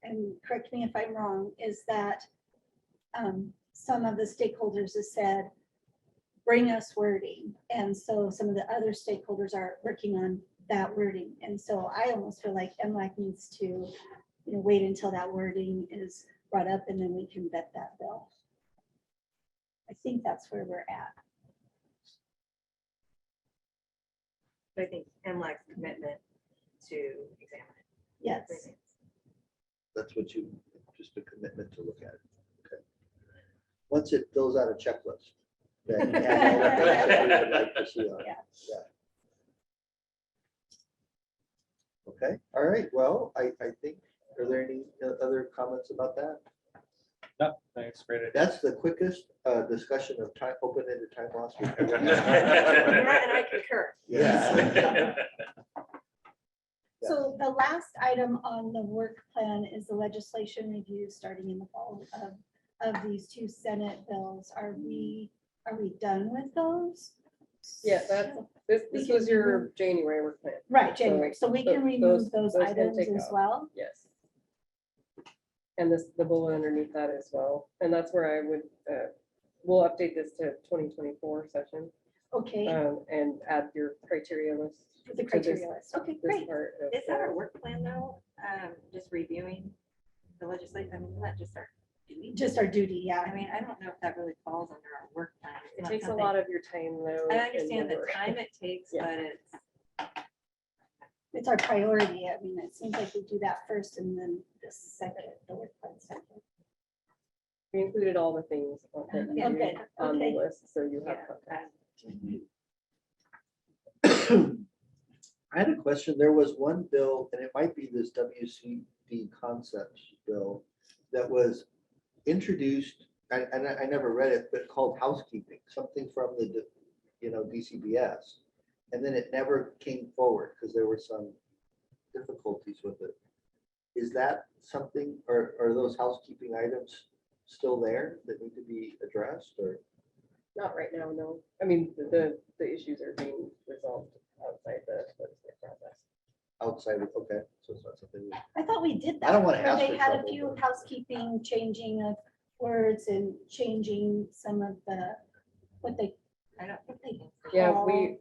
and correct me if I'm wrong, is that some of the stakeholders have said, bring us wording. And so some of the other stakeholders are working on that wording. And so I almost feel like MLAC needs to, wait until that wording is brought up and then we can vet that bill. I think that's where we're at. I think MLAC's commitment to examine it. Yes. that's what just a commitment to look at it. Okay. Once it fills out a checklist. Then add all the things that we would like to see on it. Yeah. Okay, all right, well, I think, are there any other comments about that? No, thanks, great idea. That's the quickest discussion of time, open-ended time loss. we've ever had. And I concur. Yeah. So the last item on the work plan is the legislation review starting in the fall of these two Senate bills. Are we done with those? Yeah, this was your January work plan. Right, January. So we can remove those can items take as out. well. Yes. And the bullet underneath that as well. And that's where I would, we'll update this to 2024 session Okay, and add your criteria list. the to this- criteria list. Okay, this great. part of Is that the- our work plan though? Just reviewing the legislation, I mean, isn't that just our duty? Just our duty, yeah. I mean, I don't know if that really falls under our work plan. It's It not takes a something- lot of your time though. I and understand the work. time it takes, Yeah. but it's, It's our priority. I mean, it seems like we do that first and then the second, the work plan second. We included all the things on that you Okay, did on the okay. list, so you have yeah. context. I had a question. There was one bill, and it might be this WCD concepts bill that was introduced, and I never read it, but called housekeeping, something from the, DCBS. And then it never came forward because there were some difficulties with it. Is that something, or are those housekeeping items still there that need to be addressed, or? Not right now, no. I mean, the issues are being resolved outside the legislative process. Outside of, okay, so it's not something. I thought we did that. I don't wanna where ask They for had a trouble, few but- housekeeping, changing of words and changing some of the, what they. I don't think they can. Yeah, call- we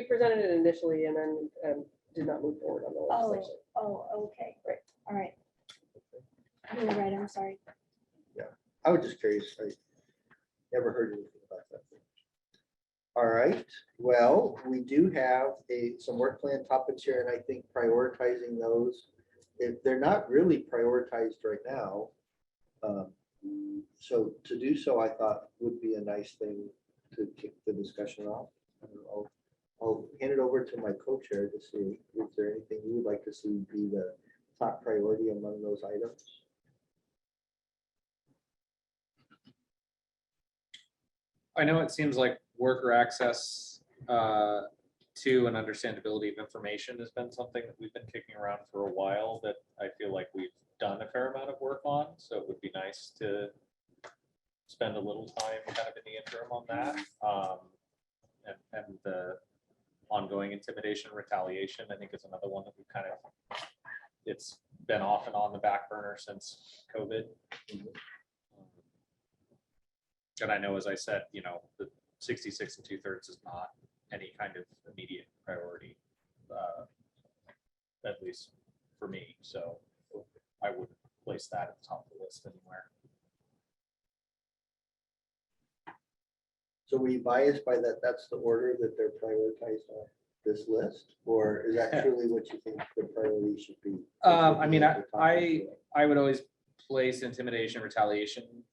presented it initially and then did not move forward on the legislation. Okay. Right. All right. You're right, I'm sorry. I was just curious. I never heard anything about that. All right, well, we do have some work plan topics here, and I think prioritizing those, if they're not really prioritized right now. So to do so, I thought would be a nice thing to kick the discussion off. I'll hand it over to my co-chair to see if there anything you would like to see be the top priority among those items. I know it seems like worker access to and understandability of information has been something that we've been kicking around for a while that I feel like we've done a fair amount of work on. So it would be nice to spend a little time kind of in the interim on that. And the ongoing intimidation, retaliation, I think is another one that we kind of, it's been off and on the back burner since COVID. And I know, as I said, you know, the 66 2/3 is not any kind of immediate priority, at least for me. So I wouldn't place that at the top of the list anywhere. So were you biased by that? That's the order that they're prioritized on this list? Or is that truly what you think the priority should be? I mean, I would always place intimidation, retaliation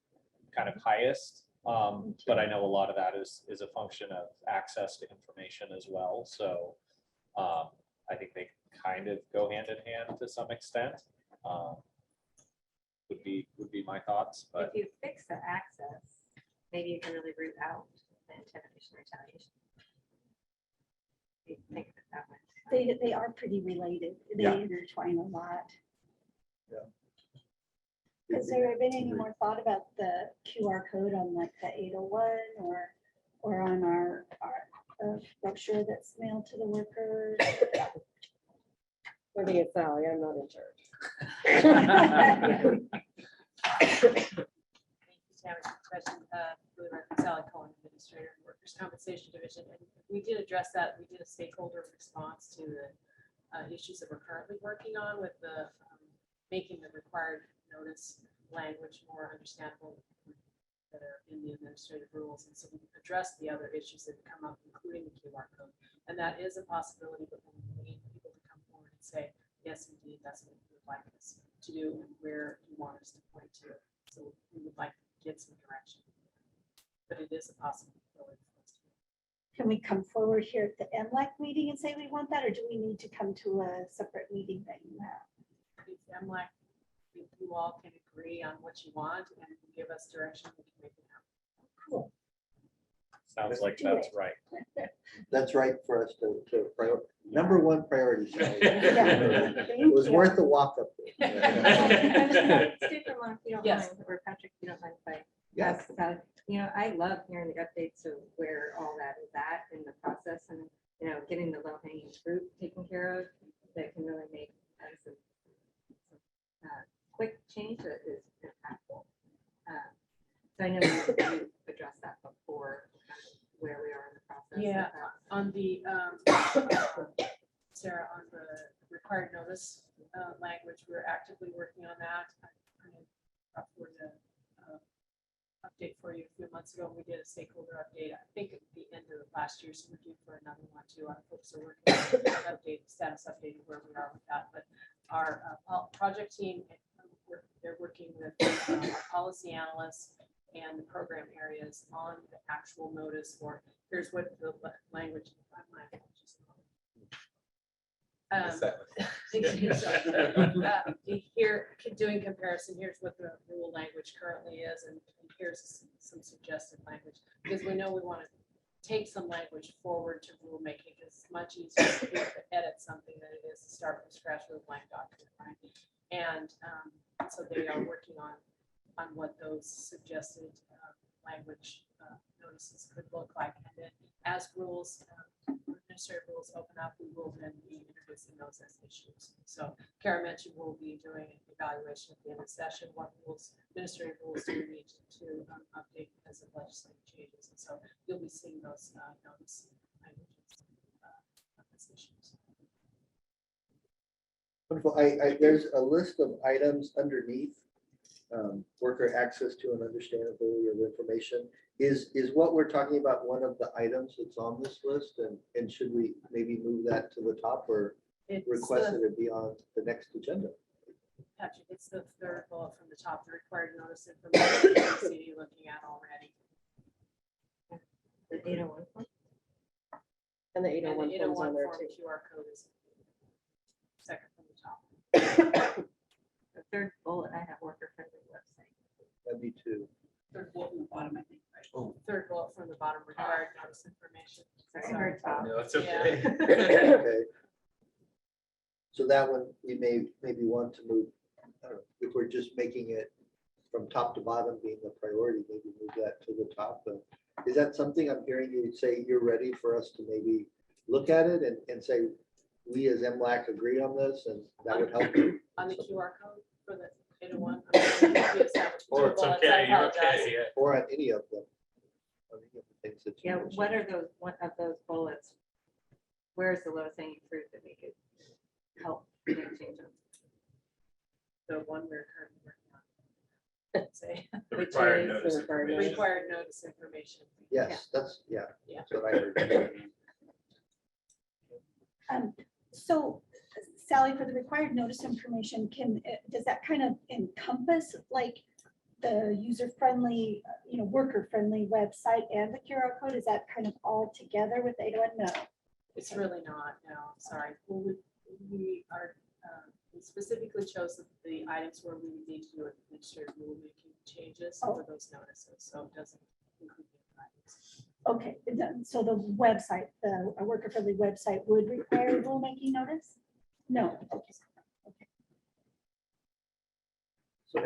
kind of highest. But I know a lot of that is a function of access to information as well. So I think they kind of go hand in hand to some extent. Would be my thoughts, but If you fix the access, maybe you can really root out the intimidation, retaliation. You think of it that way. They are pretty related. They Yeah. intertwine a lot. Yeah. Has there been any more thought about the QR code on like the 801 or on our brochure that's mailed to the workers? I think it's Sally, I'm not in charge. Sally Cohen, Administrator in Workers' Compensation Division, and we did address that. We did a stakeholder response to the issues that we're currently working on with the making the required notice language more understandable that are in the administrative rules, and so we addressed the other issues that come up, including the QR code, and that is a possibility. But we need people to come forward and say, yes, indeed, that's what we would like us to do, and where you want us to point to. So we would like to get some direction, but it is a possibility. Can we come forward here at the MLAC meeting and say we want that, or do we need to come to a separate meeting that you have? If MLAC, if you all can agree on what you want and give us direction, we can make it happen. Cool. sounds like Do that's it. right. That's right for us to number one priority. Sally. Yeah. It was worth the walk up. I was gonna stick them on if you don't Yes. mind, or Patrick, if you don't mind if I Yes. ask about, you know, I love hearing the updates of where all that is at in the process and, you know, getting the low hanging fruit taken care of that can really make some quick change that is impactful. So I know you addressed that before, kind of where we are in the process. Yeah, on the, Sarah, on the required notice language, we're actively working on that. I for the update for you a few months ago. We did a stakeholder update, I think at the end of last year, so we're due for another one too. Our folks are working on an update, status update of where we are with that. But our project team, they're working with our policy analysts and the program areas on the actual notice for, here's what the language. Here, doing comparison, here's what the rule language currently is, and here's some suggested language, because we know we want to take some language forward to rulemaking. It's much easier to edit something than it is to start from scratch with a blank document, right? And so they are working on what those suggested language notices could look like, and then as rules, administrative rules open up, we will then be introducing those as issues. So Kara mentioned we'll be doing an evaluation at the end of the session. What rules, administrative rules do we need to update because of legislative changes? And so you'll be seeing those notice languages of these issues. Wonderful. There's a list of items underneath worker access to and understandability of information. Is what we're talking about one of the items that's on this list? And should we maybe move that to the top or request that it be on the next agenda? Patrick, it's the third bullet from the top, the required notice information you see looking at already. The 801 form? And the And 801 the forms 801 on there form too. QR code is second from the top. The third bullet, I have worker friendly website. That'd be two. Third bullet from the bottom, I think, right? Oh. Third bullet from the bottom, required notice information. Sorry, I heard top. No, it's okay. Okay. So that one, we maybe want to move, I don't know, if we're just making it from top to bottom being the priority, maybe move that to the top. But is that something I'm hearing you say you're ready for us to maybe look at it and say, we as MLAC agree on this and that would help? On the QR code for the 801. Or It's okay, you're okay, yeah. Or on any of them? On any of the things that you Yeah, mentioned? what are those, one of those bullets? Where's the lowest hanging fruit that we could help make change on? The one we're currently working on. Say, The Which required is the notice required information. required notice information. Yes, that's, yeah, Yeah. that's what I heard. So Sally, for the required notice information, does that kind of encompass like the user-friendly, worker-friendly website and the QR code? Is that kind of all together with 801? No. It's really not, no, sorry. Well, we are, we specifically chose the items where we would need to do administrative rulemaking changes for those notices, so it doesn't include the items. Okay, so the website, a worker-friendly website would require a rulemaking notice? No. Okay. So I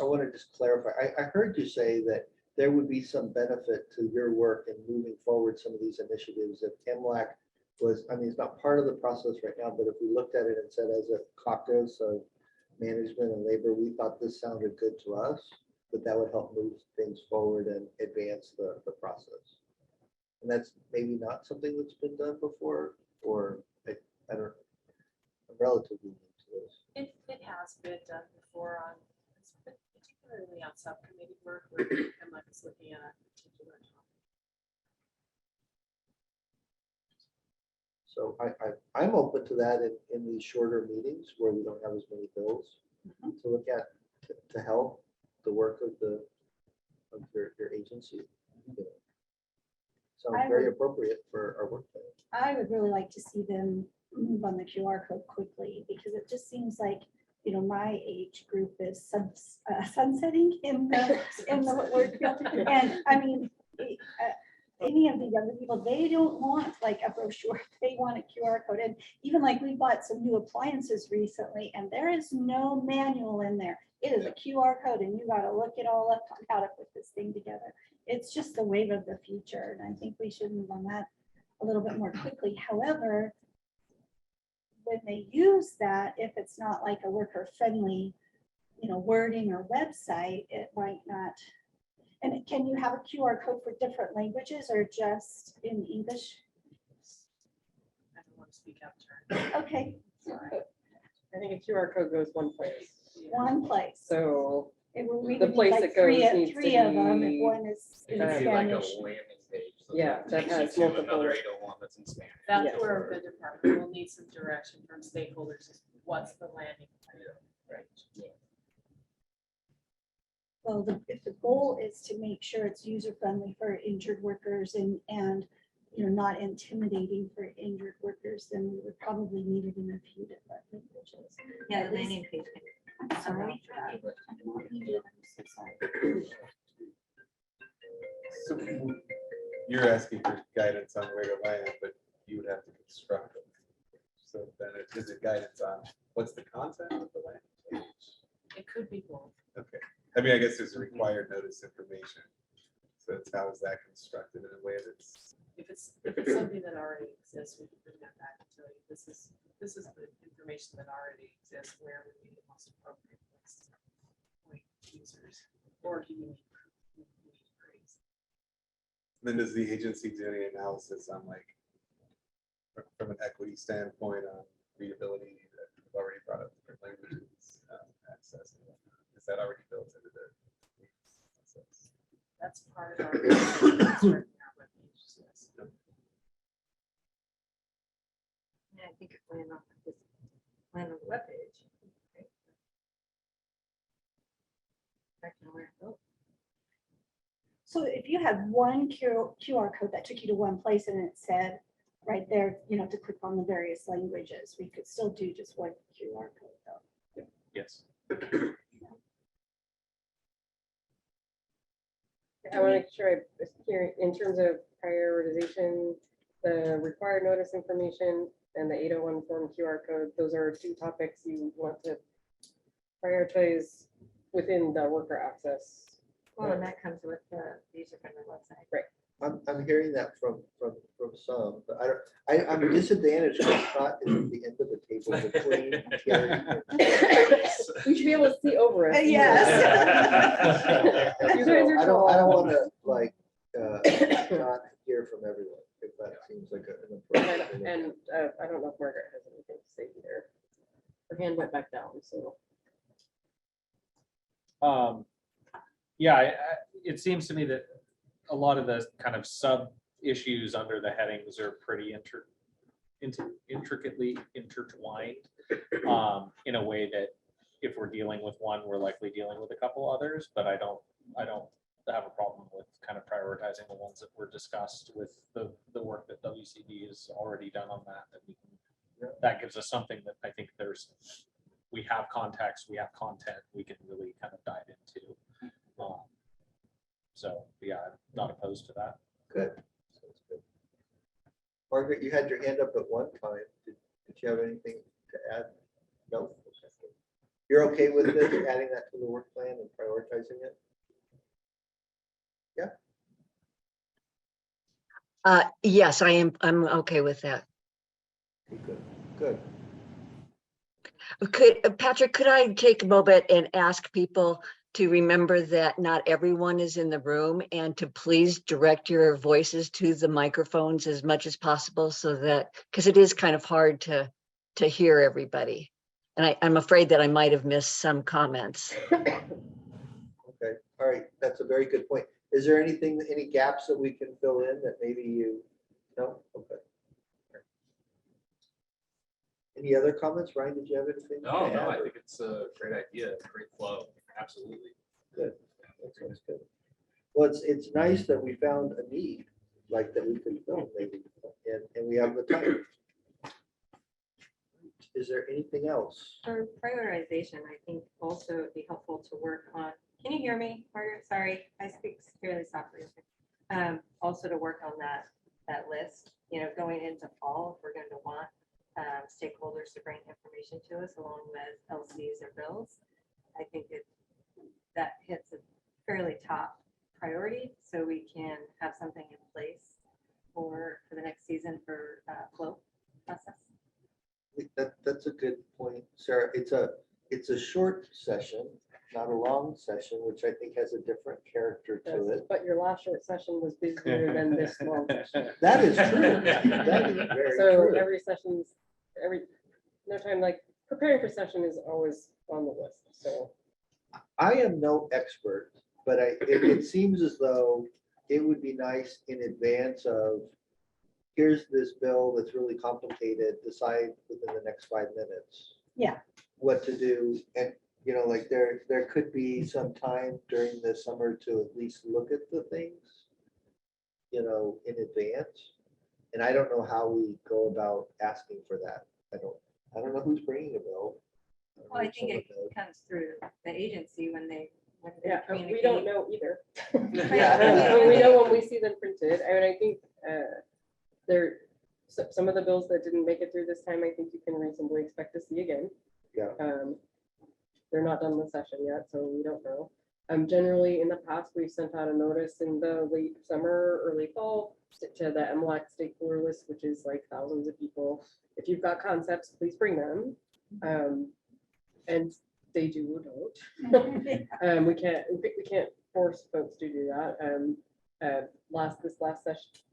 want to just clarify, I heard you say that there would be some benefit to your work in moving forward some of these initiatives if MLAC was, I mean, it's not part of the process right now, but if we looked at it and said as a caucus of management and labor, we thought this sounded good to us, that would help move things forward and advance the process. And that's maybe not something that's been done before, or I don't, I'm relatively new to this. It has been done before on, particularly on subcommittee work where MLAC is looking at a particular topic. So I'm open to that in these shorter meetings where we don't have as many bills to look at, to help the work of your agency. Sounds very appropriate for our work plan. I would really like to see them move on the QR code quickly because it just seems like, my age group is sunsetting in the work field. And I mean, any of the younger people, they don't want like a brochure, they want a QR code. And even like we bought some new appliances recently and there is no manual in there. It is a QR code and you got to look it all up on how to put this thing together. It's just the wave of the future. And I think we should move on that a little bit more quickly. However, when they use that, if it's not like a worker friendly, wording or website, it might not. And can you have a QR code for different languages or just in English? I don't want to speak out of turn. Okay, I think a QR code goes one place. one place. So It will we the would need place like it goes needs to three of them if be, one is It in could be like a Spanish. landing page. Yeah, that takes you has to multiple- Another 801 that's in Spanish. That's Yeah. where the department will need some direction from stakeholders. Is what's the landing? Right. Well, if the goal is to make sure it's user friendly for injured workers and not intimidating for injured workers, then we would probably need it in a few different languages. Yeah, At the least- landing page. I'm sorry. I'm so sorry. So you're asking for guidance on where to land, but you would have to construct it. So then is it guidance on what's the content of the landing page? It could be both. Okay, I mean, I guess there's a required notice information. So it's how is that constructed in a way that's, If it's something that already exists, we can bring that back and tell you, this is the information that already exists, where would be the most appropriate place to point users, or do you need praise? then does the agency do any analysis on like, from an equity standpoint on readability that we've already brought up different languages, access, and whatnot? Is that already built into the process? That's part of our. webpage, yes. Yeah, I think it's land on the webpage. Okay. Back to where it goes. So if you had one QR code that took you to one place and it said right there, to click on the various languages, we could still do just one QR code though. Yes. I want to make sure I hear in terms of prioritization, the required notice information and the 801 form QR code, those are two topics you want to prioritize within the worker access. Well, and that comes with the user-friendly website. I'm hearing that from some, but I'm disadvantaged because it's not at the end of the table between Terry and We should be able to see over it. Yes. You guys are I don't tall. want to like, not hear from everyone, if that seems like an approach. And I don't know if Margaret has anything to say either. Her hand went back down, so. Yeah, it seems to me that a lot of the kind of sub issues under the headings are pretty intricately intertwined in a way that if we're dealing with one, we're likely dealing with a couple others, but I don't have a problem with kind of prioritizing the ones that were discussed with the work that WCD has already done on that we can, that gives us something that I think we have context, we have content, we can really kind of dive into. So yeah, I'm not opposed to that. Good. Sounds good. Margaret, you had your hand up at one time. Did you have anything to add? No? Okay. You're okay with this, adding that to the work plan and prioritizing it? Yes, I am. I'm okay with that. Good, good. Patrick, could I take a moment and ask people to remember that not everyone is in the room and to please direct your voices to the microphones as much as possible so that, because it is kind of hard to hear everybody. And I'm afraid that I might have missed some comments. Okay, all right, that's a very good point. Is there any gaps that we can fill in that maybe you, no? Okay. Any other comments? Ryan, did you have anything? No, to no, add, I or- think it's a great idea, great flow, absolutely. Good. That sounds good. Well, it's nice that we found a need like that we can fill maybe, and we have the time. Is there anything else? For prioritization, I think also it'd be helpful to work on, can you hear me, Margaret? Sorry, I speak fairly softly. Also to work on that list, going into fall, if we're going to want stakeholders to bring information to us along with LCs or bills. I think that hits a fairly top priority, so we can have something in place for the next season for flow process. That's a good point, Sarah. It's a short session, not a long session, which I think has a different character to it. But your last short session was busier than this long session. That is true. That is very So true. no time, like preparing for session is always on the list, so. I am no expert, but it seems as though it would be nice in advance of, here's this bill that's really complicated, decide within the next 5 minutes. Yeah. What to do, and like there could be some time during the summer to at least look at the things, in advance. And I don't know how we go about asking for that. I don't know who's bringing a bill. Well, I think it comes through the agency when they Yeah, we communicate. don't know either. Yeah. We know when we see them printed. I mean, I think some of the bills that didn't make it through this time, I think you can reasonably expect to see again. Yeah. They're not done with session yet, so we don't know. Generally, in the past, we've sent out a notice in the late summer, early fall to the MLAC stakeholder list, which is like thousands of people. If you've got concepts, please bring them. And they do or don't. We can't force folks to do that. This last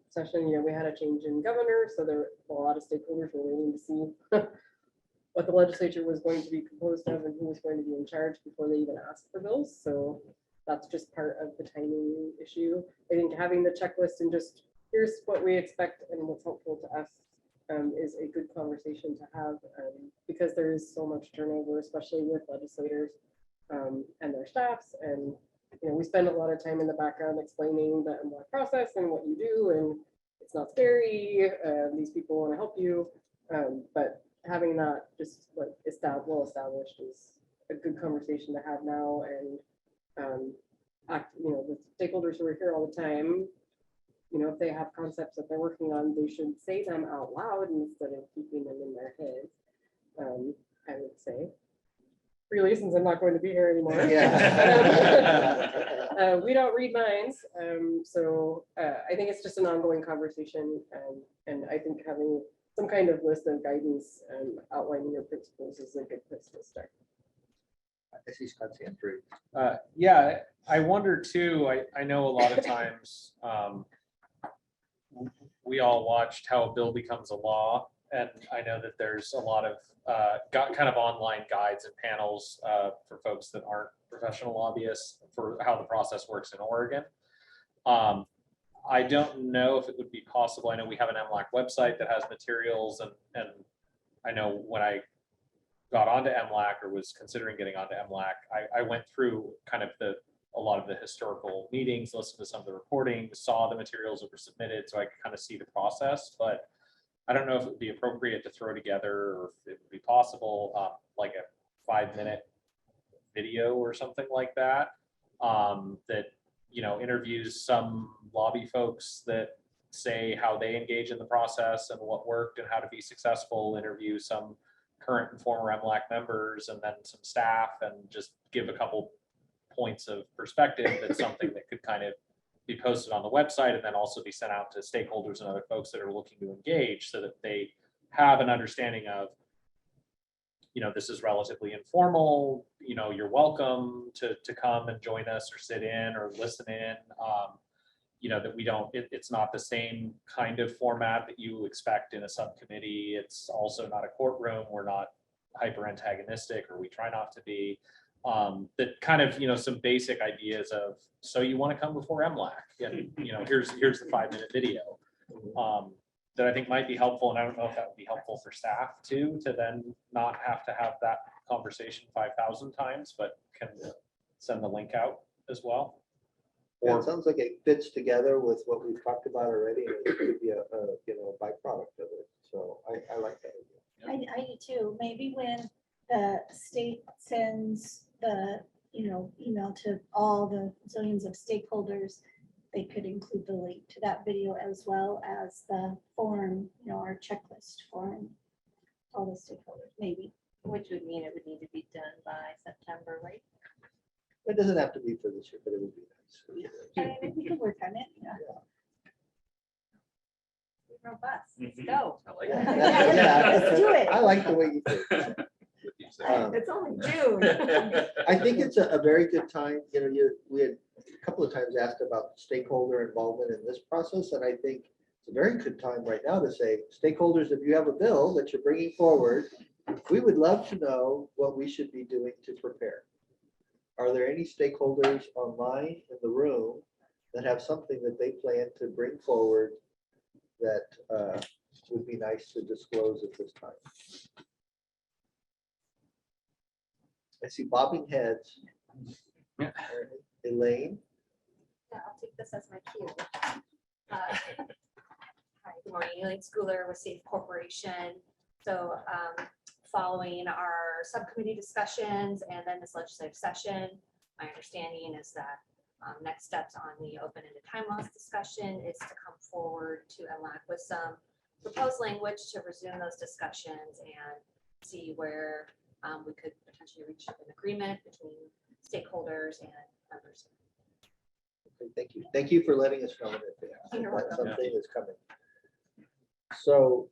session, we had a change in governor, so there were a lot of stakeholders were waiting to see what the legislature was going to be composed of and who was going to be in charge before they even asked for bills. So that's just part of the timing issue. I think having the checklist and just here's what we expect and what's helpful to us is a good conversation to have because there is so much turnover, especially with legislators and their staffs. And we spend a lot of time in the background explaining the MLAC process and what you do, and it's not scary. These people want to help you, but having that just like well established is a good conversation to have now. And the stakeholders who are here all the time, if they have concepts that they're working on, they should say them out loud instead of keeping them in their head. I would say. freely since I'm not going to be here anymore. Yeah. We don't read minds, so I think it's just an ongoing conversation, and I think having some kind of list of guidance and outlining your principles is a good place to start. I see Scott's hand through. Yeah, I wonder too, I know a lot of times we all watched How a Bill Becomes a Law, and I know that there's a lot of got kind of online guides and panels for folks that aren't professional lobbyists for how the process works in Oregon. I don't know if it would be possible. I know we have an MLAC website that has materials, and I know when I got onto MLAC or was considering getting onto MLAC, I went through kind of a lot of the historical meetings, listened to some of the recordings, saw the materials that were submitted, so I could kind of see the process. But I don't know if it would be appropriate to throw together, or if it would be possible, like a 5-minute video or something like that, that, you know, interviews some lobby folks that say how they engage in the process and what worked and how to be successful, interview some current and former MLAC members, and then some staff, and just give a couple points of perspective. That's something that could kind of be posted on the website, and then also be sent out to stakeholders and other folks that are looking to engage, so that they have an understanding of, you know, this is relatively informal, you know, you're welcome to come and join us or sit in or listen in. You know, that we don't, it's not the same kind of format that you expect in a subcommittee. It's also not a courtroom. We're not hyper antagonistic, or we try not to be. That kind of, you know, some basic ideas of, so you want to come before MLAC, and, you know, here's the 5-minute video, that I think might be helpful. And I don't know if that would be helpful for staff too, to then not have to have that conversation 5,000 times, but can send the link out as well. Yeah, it sounds like it fits together with what we've talked about already, and it could be a you know, a byproduct of it. So I like that idea. I do too. Maybe when the state sends the, you know, email to all the zillions of stakeholders, they could include the link to that video as well as the form, you know, our checklist form, all the stakeholders, maybe. Which would mean it would need to be done by September, right? It doesn't have to be for this year, but it would be nice. I mean, we could work on it, yeah. Robust, let's Mhm. go. I like Yeah, that. Let's do it. I like the way you think. It's only June. I think it's a very good time, you know, we had a couple of times asked about stakeholder involvement in this process, and I think it's a very good time right now to say, stakeholders, if you have a bill that you're bringing forward, we would love to know what we should be doing to prepare. Are there any stakeholders online in the room that have something that they plan to bring forward that would be nice to disclose at this time? I see bobbing heads. Elaine? Yeah, I'll take this as my cue. Hi, good morning, Elaine Schooler with Safe Corporation. So following our subcommittee discussions and then this legislative session, my understanding is that next steps on the open-ended time loss discussion is to come forward to MLAC with some proposed language to resume those discussions and see where we could potentially reach an agreement between stakeholders and members. Okay, thank you. Thank you for letting us know in advance. You're That welcome. something is coming. So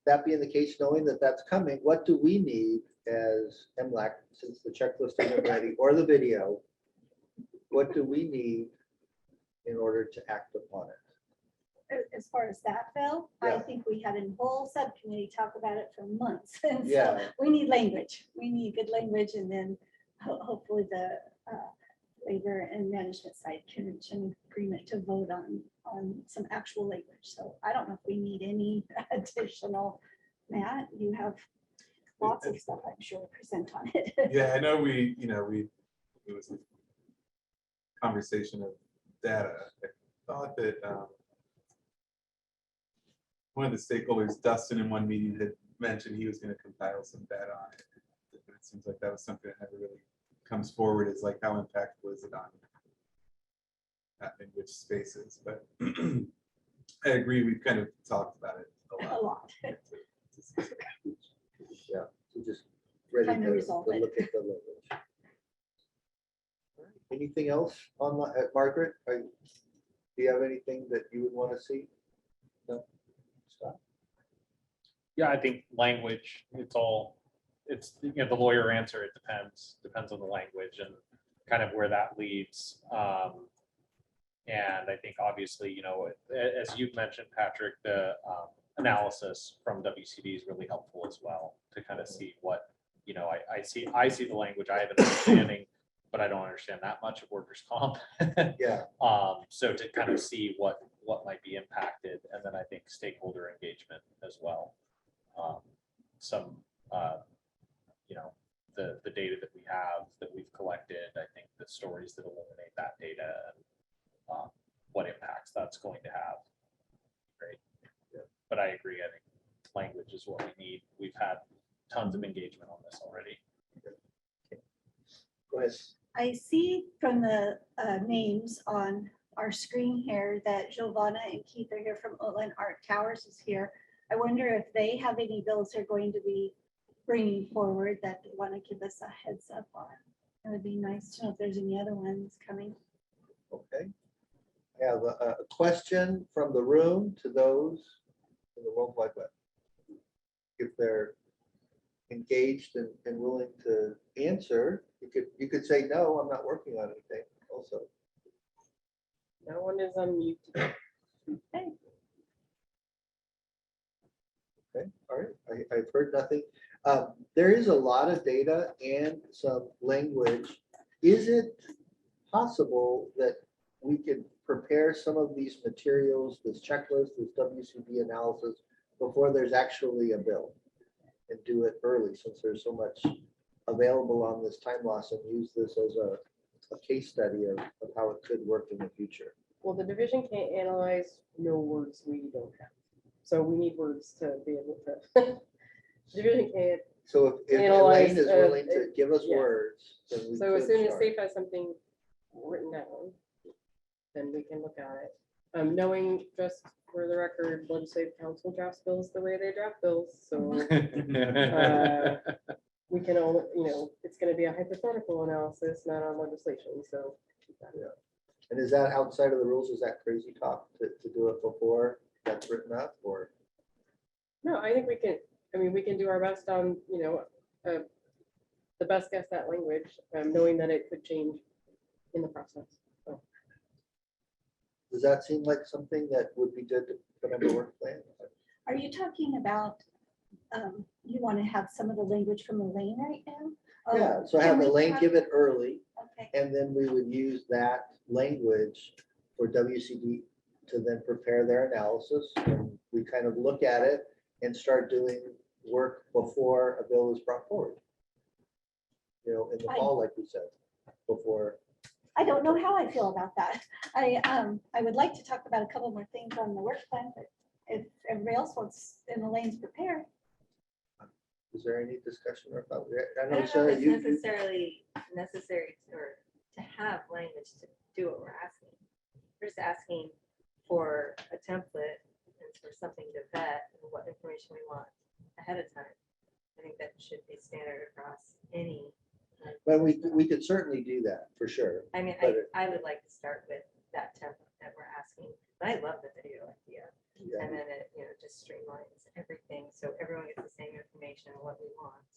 that being the case, knowing that that's coming, what do we need as MLAC, since the checklist isn't ready, or the video? What do we need in order to act upon it? As far as that, Bill, I Yeah. think we had a whole subcommittee talk about it for months. And so Yeah. we need language. We need good language, and then hopefully the labor and management side can reach an agreement to vote on some actual language. So I don't know if we need any additional. Matt, you have lots of stuff, I'm sure, to present on it. Yeah, I know it was a conversation of data. I thought that one of the stakeholders, Dustin, in one meeting had mentioned he was going to compile some data on it. It seems like that was something that never really comes forward, is like how impactful is it on in which spaces. But I agree, we've kind of talked about it a A lot. lot. Yeah, so just ready Time to to resolve it. look at the language. Anything else on Margaret? Do you have anything that you would want to see? No? Scott? Yeah, I think language, it's, you know, the lawyer answer, it depends on the language and kind of where that leads. And I think obviously, you know, as you've mentioned, Patrick, the analysis from WCB is really helpful as well to kind of see what, you know, I see the language, I have an understanding, but I don't understand that much of workers' comp. Yeah. So to kind of see what might be impacted, and then I think stakeholder engagement as well. Some, you know, the data that we have, that we've collected, I think the stories that illuminate that data and what impacts that's going to have. Great. Yeah. But I agree, I think language is what we need. We've had tons of engagement on this already. Go ahead. I see from the names on our screen here that Giovanna and Keith are here from Oakland Art Towers is here. I wonder if they have any bills they're going to be bringing forward that they want to give us a heads up on. It would be nice to know if there's any other ones coming. Okay. I have a question from the room to those in the World Wide Web. If they're engaged and willing to answer, you could say, no, I'm not working on anything also. No one is on mute. Okay. Okay, all right, I've heard nothing. There is a lot of data and some language. Is it possible that we could prepare some of these materials, this checklist, this WCB analysis, before there's actually a bill, and do it early, since there's so much available on this time loss, and use this as a case study of how it could work in the future? Well, the division can't analyze no words we don't have. So we need words to be able to. Division can't. So if Analyze, Elaine is willing to give us yeah. words, then we So as could soon as start. Safe has something written down, then we can look at it. Knowing just for the record, legislative council drafts bills the way they draft bills, so we can only, you know, it's gonna be a hypothetical analysis, not on legislation, so. Yeah. And is that outside of the rules? Is that crazy talk to do it before that's written up, or? No, I think we can, I mean, we can do our best on, you know, the best guess at language, knowing that it could change in the process. So. Does that seem like something that would be good to put on the work plan? Are you talking about, you want to have some of the language from Elaine right now? Oh, Yeah, so can have we Elaine talk- give it early, Okay, and then we would use that language for WCD to then prepare their analysis. And we kind of look at it and start doing work before a bill is brought forward. You know, in the fall, like we said, before. I don't know how I feel about that. I would like to talk about a couple more things on the work plan, but if everybody else wants, and Elaine's prepared. Is there any discussion or thought? I I know, don't know Sarah, if it's you, necessarily necessary or to have language to do what we're asking. We're just asking for a template and for something to vet and what information we want ahead of time. I think that should be standard across any. but we could certainly do that for sure. I mean, But I would like to start with that template that we're asking. But I love the video idea. Yeah. And then it, you know, just streamlines everything. So everyone gets the same information and what we want.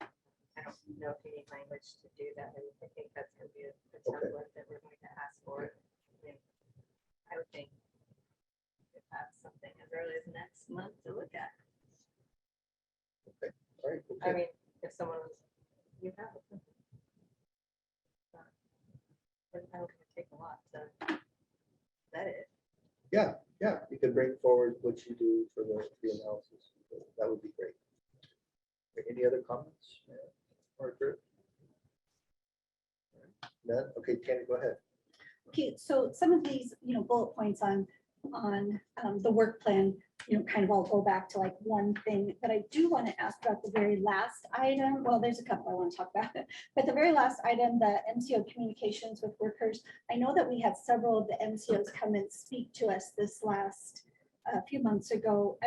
I don't know if you need language to do that. I think that's going to be a template that we're going to ask for. I mean, I would think we could have something as early as next month to look at. All right, I okay. mean, if someone was, you have it. It's not going to take a lot to vet it. Yeah, you can bring forward what you do for the analysis. That would be great. Any other comments? Margaret? None? Okay, Kenny, go ahead. Okay, so some of these, you know, bullet points on the work plan, you know, kind of all go back to like one thing, but I do want to ask about the very last item. Well, there's a couple I want to talk about, but the very last item, the MCO communications with workers. I know that we had several of the MCOs come and speak to us this last few months ago.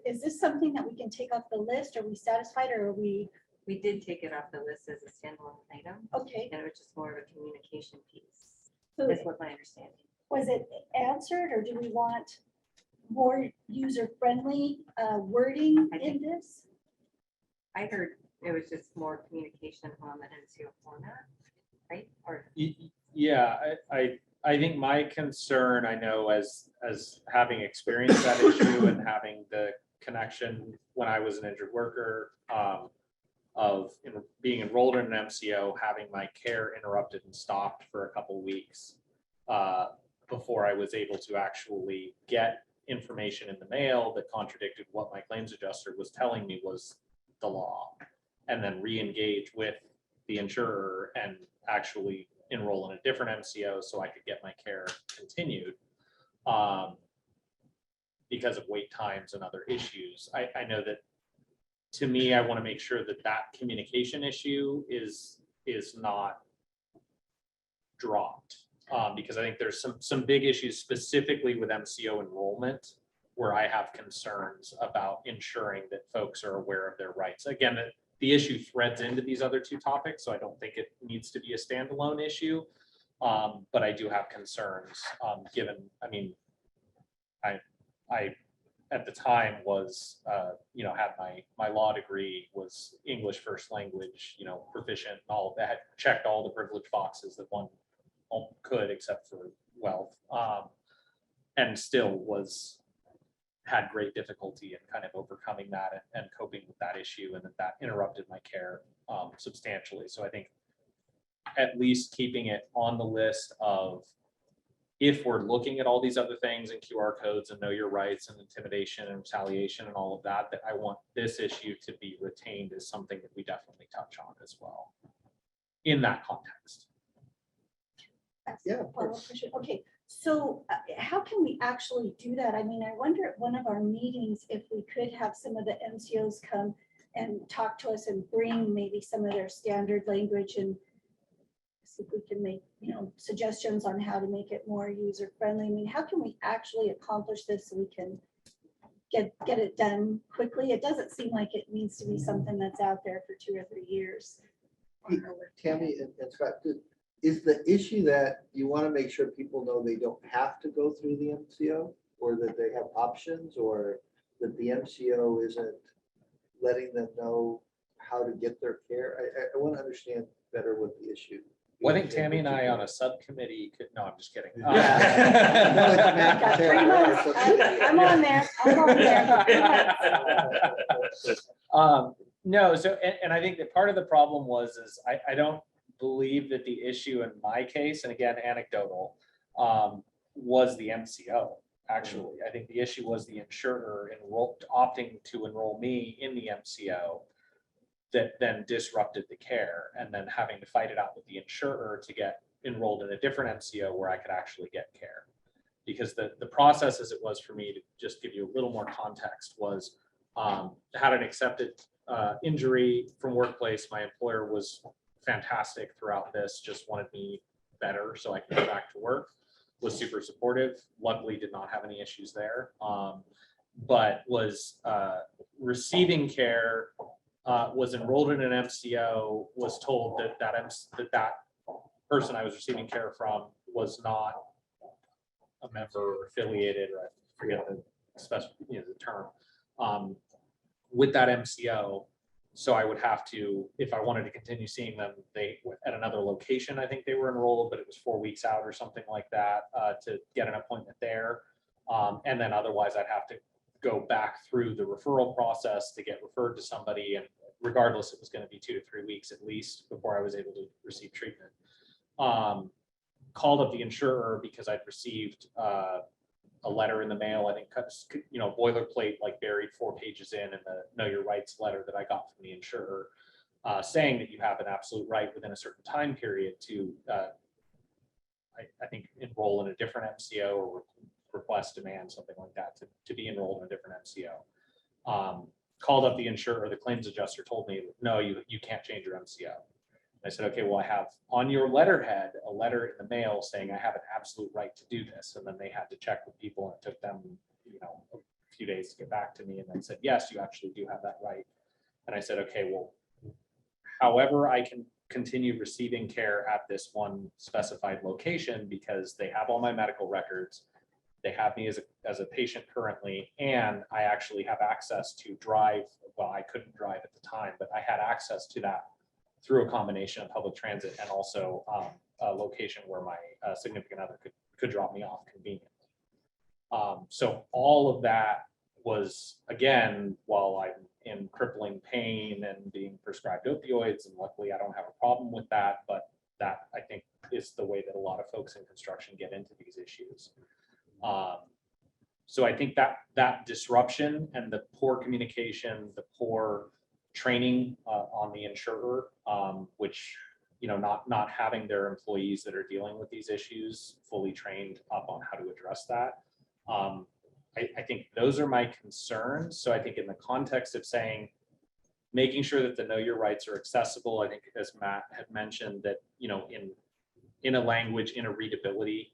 Is this something that we can take off the list? Are we satisfied, or are we We did take it off the list as a standalone item, Okay, and it was just more of a communication piece. so That's what my understanding. was it answered, or do we want more user-friendly wording I in think- this? I heard it was just more communication on the NCO format, right? Or Yeah, I think my concern, I know as having experienced that issue and having the connection when I was an injured worker, of being enrolled in an MCO, having my care interrupted and stopped for a couple weeks before I was able to actually get information in the mail that contradicted what my claims adjuster was telling me was the law, and then re-engage with the insurer and actually enroll in a different MCO so I could get my care continued because of wait times and other issues. I know that, to me, I want to make sure that that communication issue is not dropped. Because I think there's some big issues specifically with MCO enrollment where I have concerns about ensuring that folks are aware of their rights. Again, the issue threads into these other two topics, so I don't think it needs to be a standalone issue. But I do have concerns, given, I mean, I at the time was, had my law degree, was English first language, proficient and all of that, checked all the privilege boxes that one could except for wealth, and still had great difficulty in kind of overcoming that and coping with that issue, and that interrupted my care substantially. So I think at least keeping it on the list of, if we're looking at all these other things and QR codes and know your rights and intimidation and retaliation and all of that, that I want this issue to be retained as something that we definitely touch on as well in that context. Yeah, of Follow-up course. question. Okay, so how can we actually do that? I mean, I wonder at one of our meetings if we could have some of the MCOs come and talk to us and bring maybe some of their standard language and see if we can make, suggestions on how to make it more user-friendly. I mean, how can we actually accomplish this so we can get it done quickly? It doesn't seem like it needs to be something that's out there for 2 or 3 years. Tammy and Scott, is the issue that you want to make sure people know they don't have to go through the MCO, or that they have options, or that the MCO isn't letting them know how to get their care? I want to understand better what the issue. Well, I think Tammy and I on a subcommittee could, no, I'm just kidding. No, it's a man Got 3 chair, months. so- I'm on there. I'm on there. No, so, and I think that part of the problem was I don't believe that the issue in my case, and again, anecdotal, was the MCO. Actually, I think the issue was the insurer opting to enroll me in the MCO that then disrupted the care, and then having to fight it out with the insurer to get enrolled in a different MCO where I could actually get care. Because the process, as it was for me, to just give you a little more context, was had an accepted injury from workplace. My employer was fantastic throughout this, just wanted me better so I could go back to work, was super supportive, luckily did not have any issues there, but was receiving care, was enrolled in an MCO, was told that that person I was receiving care from was not a member or affiliated, or I forget the special, the term, with that MCO. So I would have to, if I wanted to continue seeing them, they at another location, I think they were enrolled, but it was 4 weeks out or something like that, to get an appointment there. And then otherwise I'd have to go back through the referral process to get referred to somebody, and regardless, it was going to be 2 to 3 weeks at least before I was able to receive treatment. Called up the insurer because I'd received a letter in the mail, I think, boilerplate, like buried 4 pages in the Know Your Rights letter that I got from the insurer, saying that you have an absolute right within a certain time period to, I think, enroll in a different MCO or request, demand, something like that, to be enrolled in a different MCO. Called up the insurer, the claims adjuster told me, no, you can't change your MCO. I said, okay, well, I have on your letterhead a letter in the mail saying I have an absolute right to do this. And then they had to check with people, and it took them, a few days to get back to me. And then said, yes, you actually do have that right. And I said, okay, well, However, I can continue receiving care at this one specified location because they have all my medical records. They have me as a patient currently, and I actually have access to drive. Well, I couldn't drive at the time, but I had access to that through a combination of public transit and also a location where my significant other could drop me off conveniently. So all of that was, again, while I'm in crippling pain and being prescribed opioids, and luckily I don't have a problem with that, but that I think is the way that a lot of folks in construction get into these issues. So I think that disruption and the poor communication, the poor training on the insurer, which, you know, not having their employees that are dealing with these issues fully trained up on how to address that. I think those are my concerns. So I think in the context of saying, making sure that the know your rights are accessible, I think as Matt had mentioned that, you know, in a language, in a readability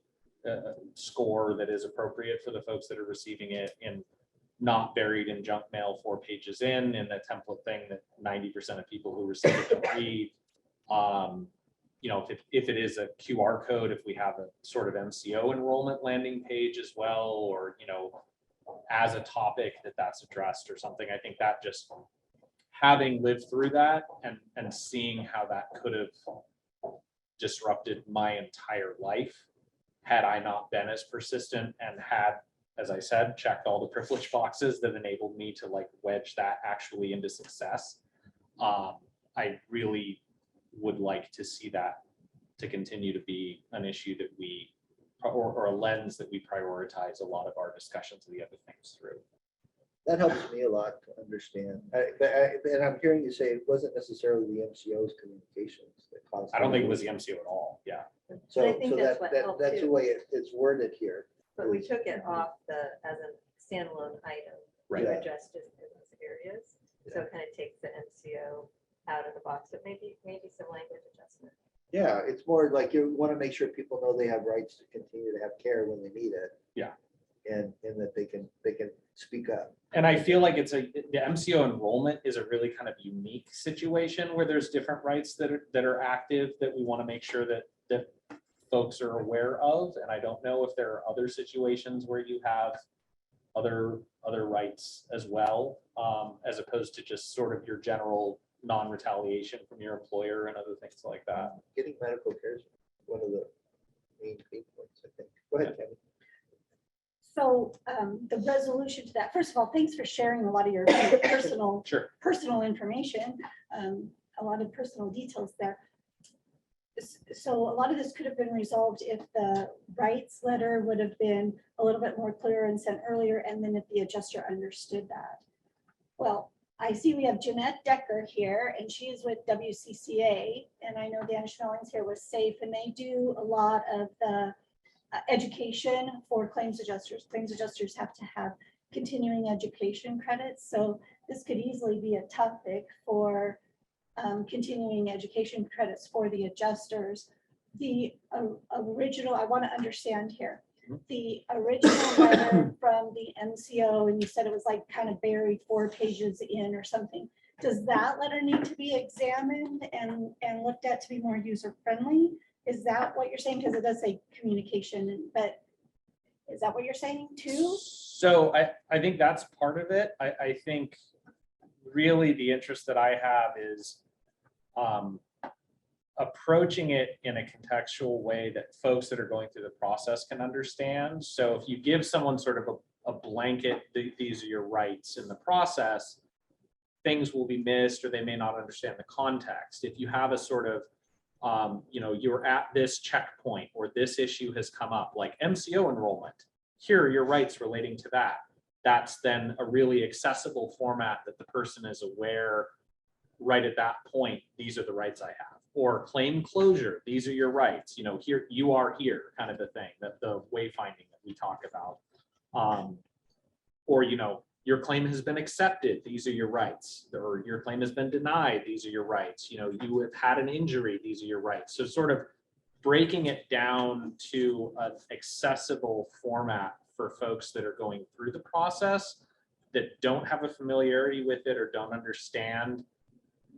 score that is appropriate for the folks that are receiving it, and not buried in junk mail 4 pages in a template thing that 90% of people who receive it don't read. You know, if it is a QR code, if we have a sort of MCO enrollment landing page as well, or, you know, as a topic that's addressed or something, I think that just having lived through that and seeing how that could have disrupted my entire life had I not been as persistent and had, as I said, checked all the privilege boxes that enabled me to like wedge that actually into success. I really would like to see that to continue to be an issue that we, or a lens that we prioritize a lot of our discussions of the other things through. That helps me a lot to understand. And I'm hearing you say it wasn't necessarily the MCO's communications that caused. I don't think it was the MCO at all. Yeah. So, But I think so that's that, what that helped that's the too. way it's worded here. But we took it off as a standalone item Right. to address just in those areas. So it kind of takes the MCO out of the box, but maybe some language adjustment. Yeah, it's more like you want to make sure people know they have rights to continue to have care when they need it. Yeah. And that they can speak up. And I feel like the MCO enrollment is a really kind of unique situation where there's different rights that are active that we want to make sure that folks are aware of. And I don't know if there are other situations where you have other rights as well, as opposed to just sort of your general non-retaliation from your employer and other things like that. Getting medical care is one of the main pain points, I think. Go ahead, Kevin. So the resolution to that, first of all, thanks for sharing a lot of your personal Sure. personal information, a lot of personal details there. So a lot of this could have been resolved if the rights letter would have been a little bit more clear and sent earlier, and then if the adjuster understood that. Well, I see we have Jeanette Decker here, and she is with WCCA, and I know Dan Schmelling's here with SAFE, and they do a lot of the education for claims adjusters. Claims adjusters have to have continuing education credits, so this could easily be a topic for continuing education credits for the adjusters. The original, I want to understand here, the original letter from the MCO, and you said it was like kind of buried 4 pages in or something. Does that letter need to be examined and looked at to be more user friendly? Is that what you're saying? Because it does say communication, but is that what you're saying too? So I think that's part of it. I think really the interest that I have is approaching it in a contextual way that folks that are going through the process can understand. So if you give someone sort of a blanket, these are your rights in the process, things will be missed or they may not understand the context. If you have a sort of, you know, you're at this checkpoint or this issue has come up, like MCO enrollment, here are your rights relating to that. That's then a really accessible format that the person is aware right at that point, these are the rights I have. Or claim closure, these are your rights, you know, here, you are here, kind of a thing, that the wayfinding that we talk about. Or, you know, your claim has been accepted, these are your rights. Or your claim has been denied, these are your rights. You know, you have had an injury, these are your rights. So sort of breaking it down to an accessible format for folks that are going through the process that don't have a familiarity with it or don't understand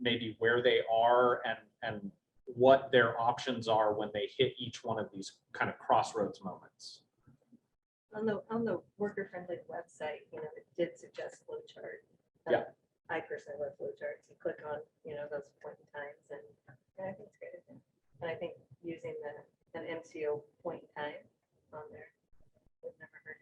maybe where they are and what their options are when they hit each one of these kind of crossroads moments. On the worker friendly website, it did suggest flow chart. Yeah. I personally love flow charts. You click on, those point in times and I think it's great. And I think using an MCO point in time on there would never hurt.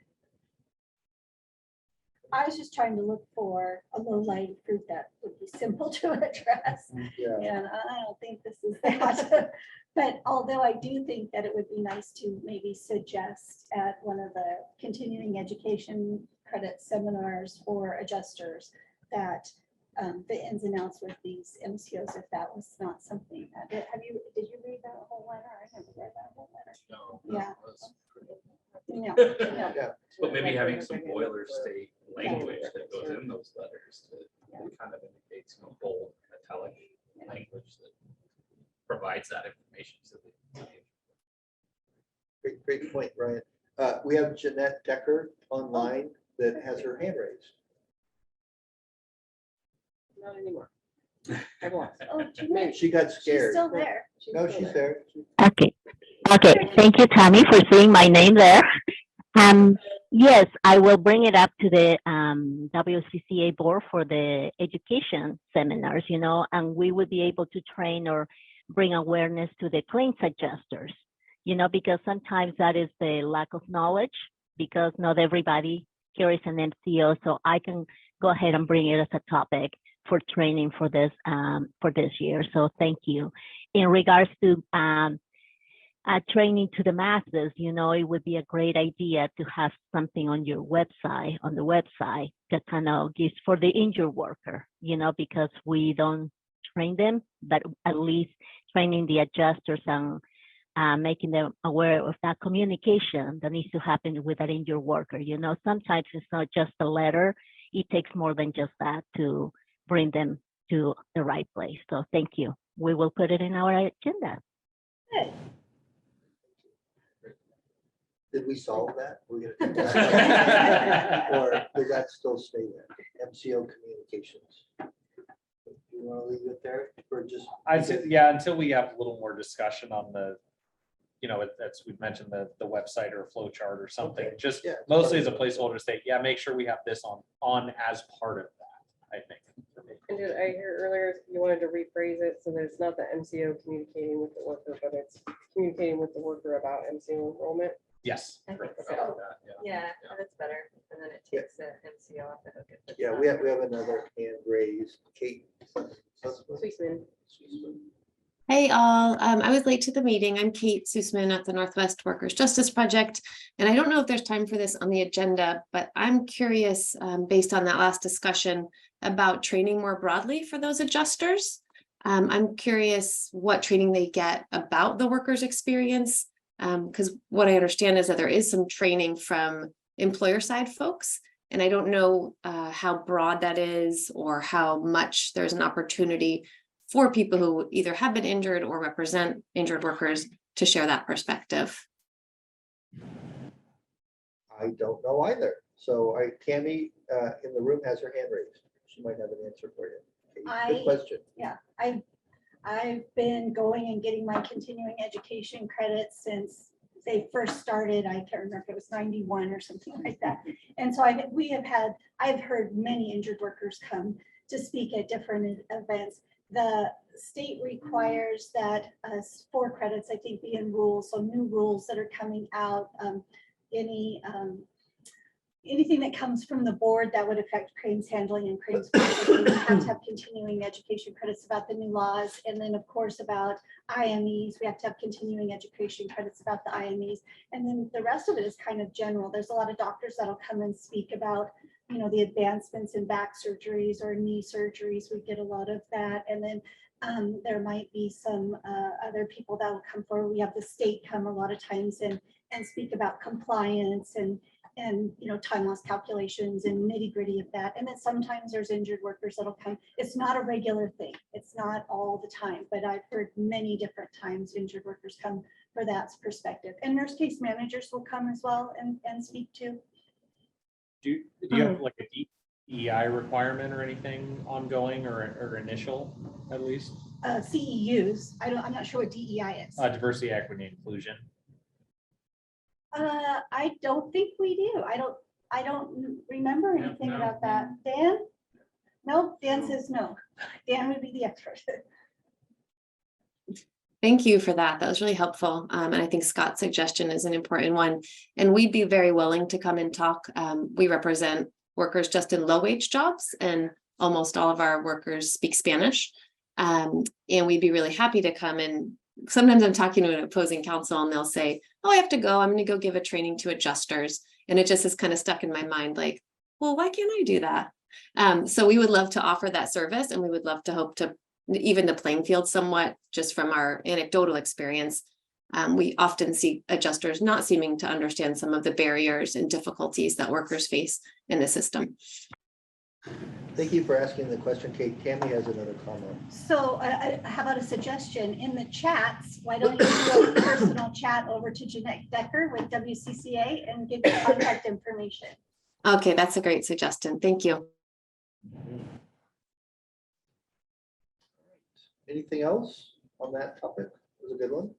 I was just trying to look for a low lying fruit that would be simple to address. Yeah. And I don't think this is that. But although I do think that it would be nice to maybe suggest at one of the continuing education credit seminars for adjusters that the ins and outs with these MCOs, if that was not something that, did you read that whole letter? I haven't read that whole letter. No, Yeah. that's pretty- No, Yeah. But maybe having some boiler state language that goes in those letters that kind of indicates, bold, italic language that provides that information to the. Great point, Ryan. We have Jeanette Decker online that has her hand raised. Not anymore. I've lost. Oh, Jeanette, She got she's scared. still there. No, still she's there. Okay. Okay. Thank you, Tammy, for seeing my name there. Yes, I will bring it up to the WCCA board for the education seminars, and we would be able to train or bring awareness to the claims adjusters, because sometimes that is the lack of knowledge, because not everybody here is an MCO. So I can go ahead and bring it as a topic for training for this year. So thank you. In regards to training to the masses, it would be a great idea to have something on the website that kind of gives for the injured worker, because we don't train them, but at least training the adjusters and making them aware of that communication that needs to happen with that injured worker. Sometimes it's not just a letter. It takes more than just that to bring them to the right place. So thank you. We will put it in our agenda. Good. Did we solve that? We're gonna take that out? Or does that still stay there? MCO communications. You want to leave it there or just? Until we have a little more discussion on the, that's, we've mentioned the website or a flow chart or something, Okay. just Yeah. mostly as a placeholder to say, make sure we have this on as part of that, I think. for me. And did I hear earlier you wanted to rephrase it so that it's not the MCO communicating with the worker, but it's communicating with the worker about MCO enrollment? Yes. I think correct. so. About that, yeah. Yeah, that's better. And then it takes the MCO off the hook. if it's Yeah, not. we have another hand raised. Kate. Sussman. Hey all, I was late to the meeting. I'm Kate Sussman at the Northwest Workers Justice Project. And I don't know if there's time for this on the agenda, but I'm curious, based on that last discussion about training more broadly for those adjusters. I'm curious what training they get about the workers' experience. Because what I understand is that there is some training from employer side folks. And I don't know how broad that is or how much there's an opportunity for people who either have been injured or represent injured workers to share that perspective. I don't know either. So Tammy in the room has her hand raised. She might have an answer for you. Okay, good question. Yeah, I've been going and getting my continuing education credits since they first started. I can't remember if it was 91 or something like that. And so I've heard many injured workers come to speak at different events. The state requires that 4 credits, I think, be in rules. So new rules that are coming out, anything that comes from the board that would affect claims handling and claims processing, we have to have continuing education credits about the new laws. And then of course about IMEs, we have to have continuing education credits about the IMEs. And then the rest of it is kind of general. There's a lot of doctors that'll come and speak about, the advancements in back surgeries or knee surgeries. We get a lot of that. And then there might be some other people that will come forward. We have the state come a lot of times and speak about compliance and time loss calculations and nitty gritty of that. And then sometimes there's injured workers that'll come. It's not a regular thing. It's not all the time, but I've heard many different times injured workers come for that perspective. And nurse case managers will come as well and speak too. Do you have like a EI requirement or anything ongoing or initial, at least? CEUs, I'm not sure what DEI is. Diversity, equity, and inclusion. I don't think we do. I don't remember Yeah, anything no. about that. Dan? No, Dan says no. Dan would be the expert. Thank you for that. That was really helpful. And I think Scott's suggestion is an important one. And we'd be very willing to come and talk. We represent workers just in low wage jobs, and almost all of our workers speak Spanish. And we'd be really happy to come. And sometimes I'm talking to an opposing counsel and they'll say, oh, I have to go. I'm going to go give a training to adjusters. And it just is kind of stuck in my mind, like, well, why can't I do that? So we would love to offer that service, and we would love to hope to even the playing field somewhat, just from our anecdotal experience. We often see adjusters not seeming to understand some of the barriers and difficulties that workers face in the system. Thank you for asking the question, Kate. Tammy has another comment. So how about a suggestion in the chats? Why don't you do a personal chat over to Jeanette Decker with WCCA and give your contact information? Okay, that's a great suggestion. Thank you. Anything else on that topic? It was a good one.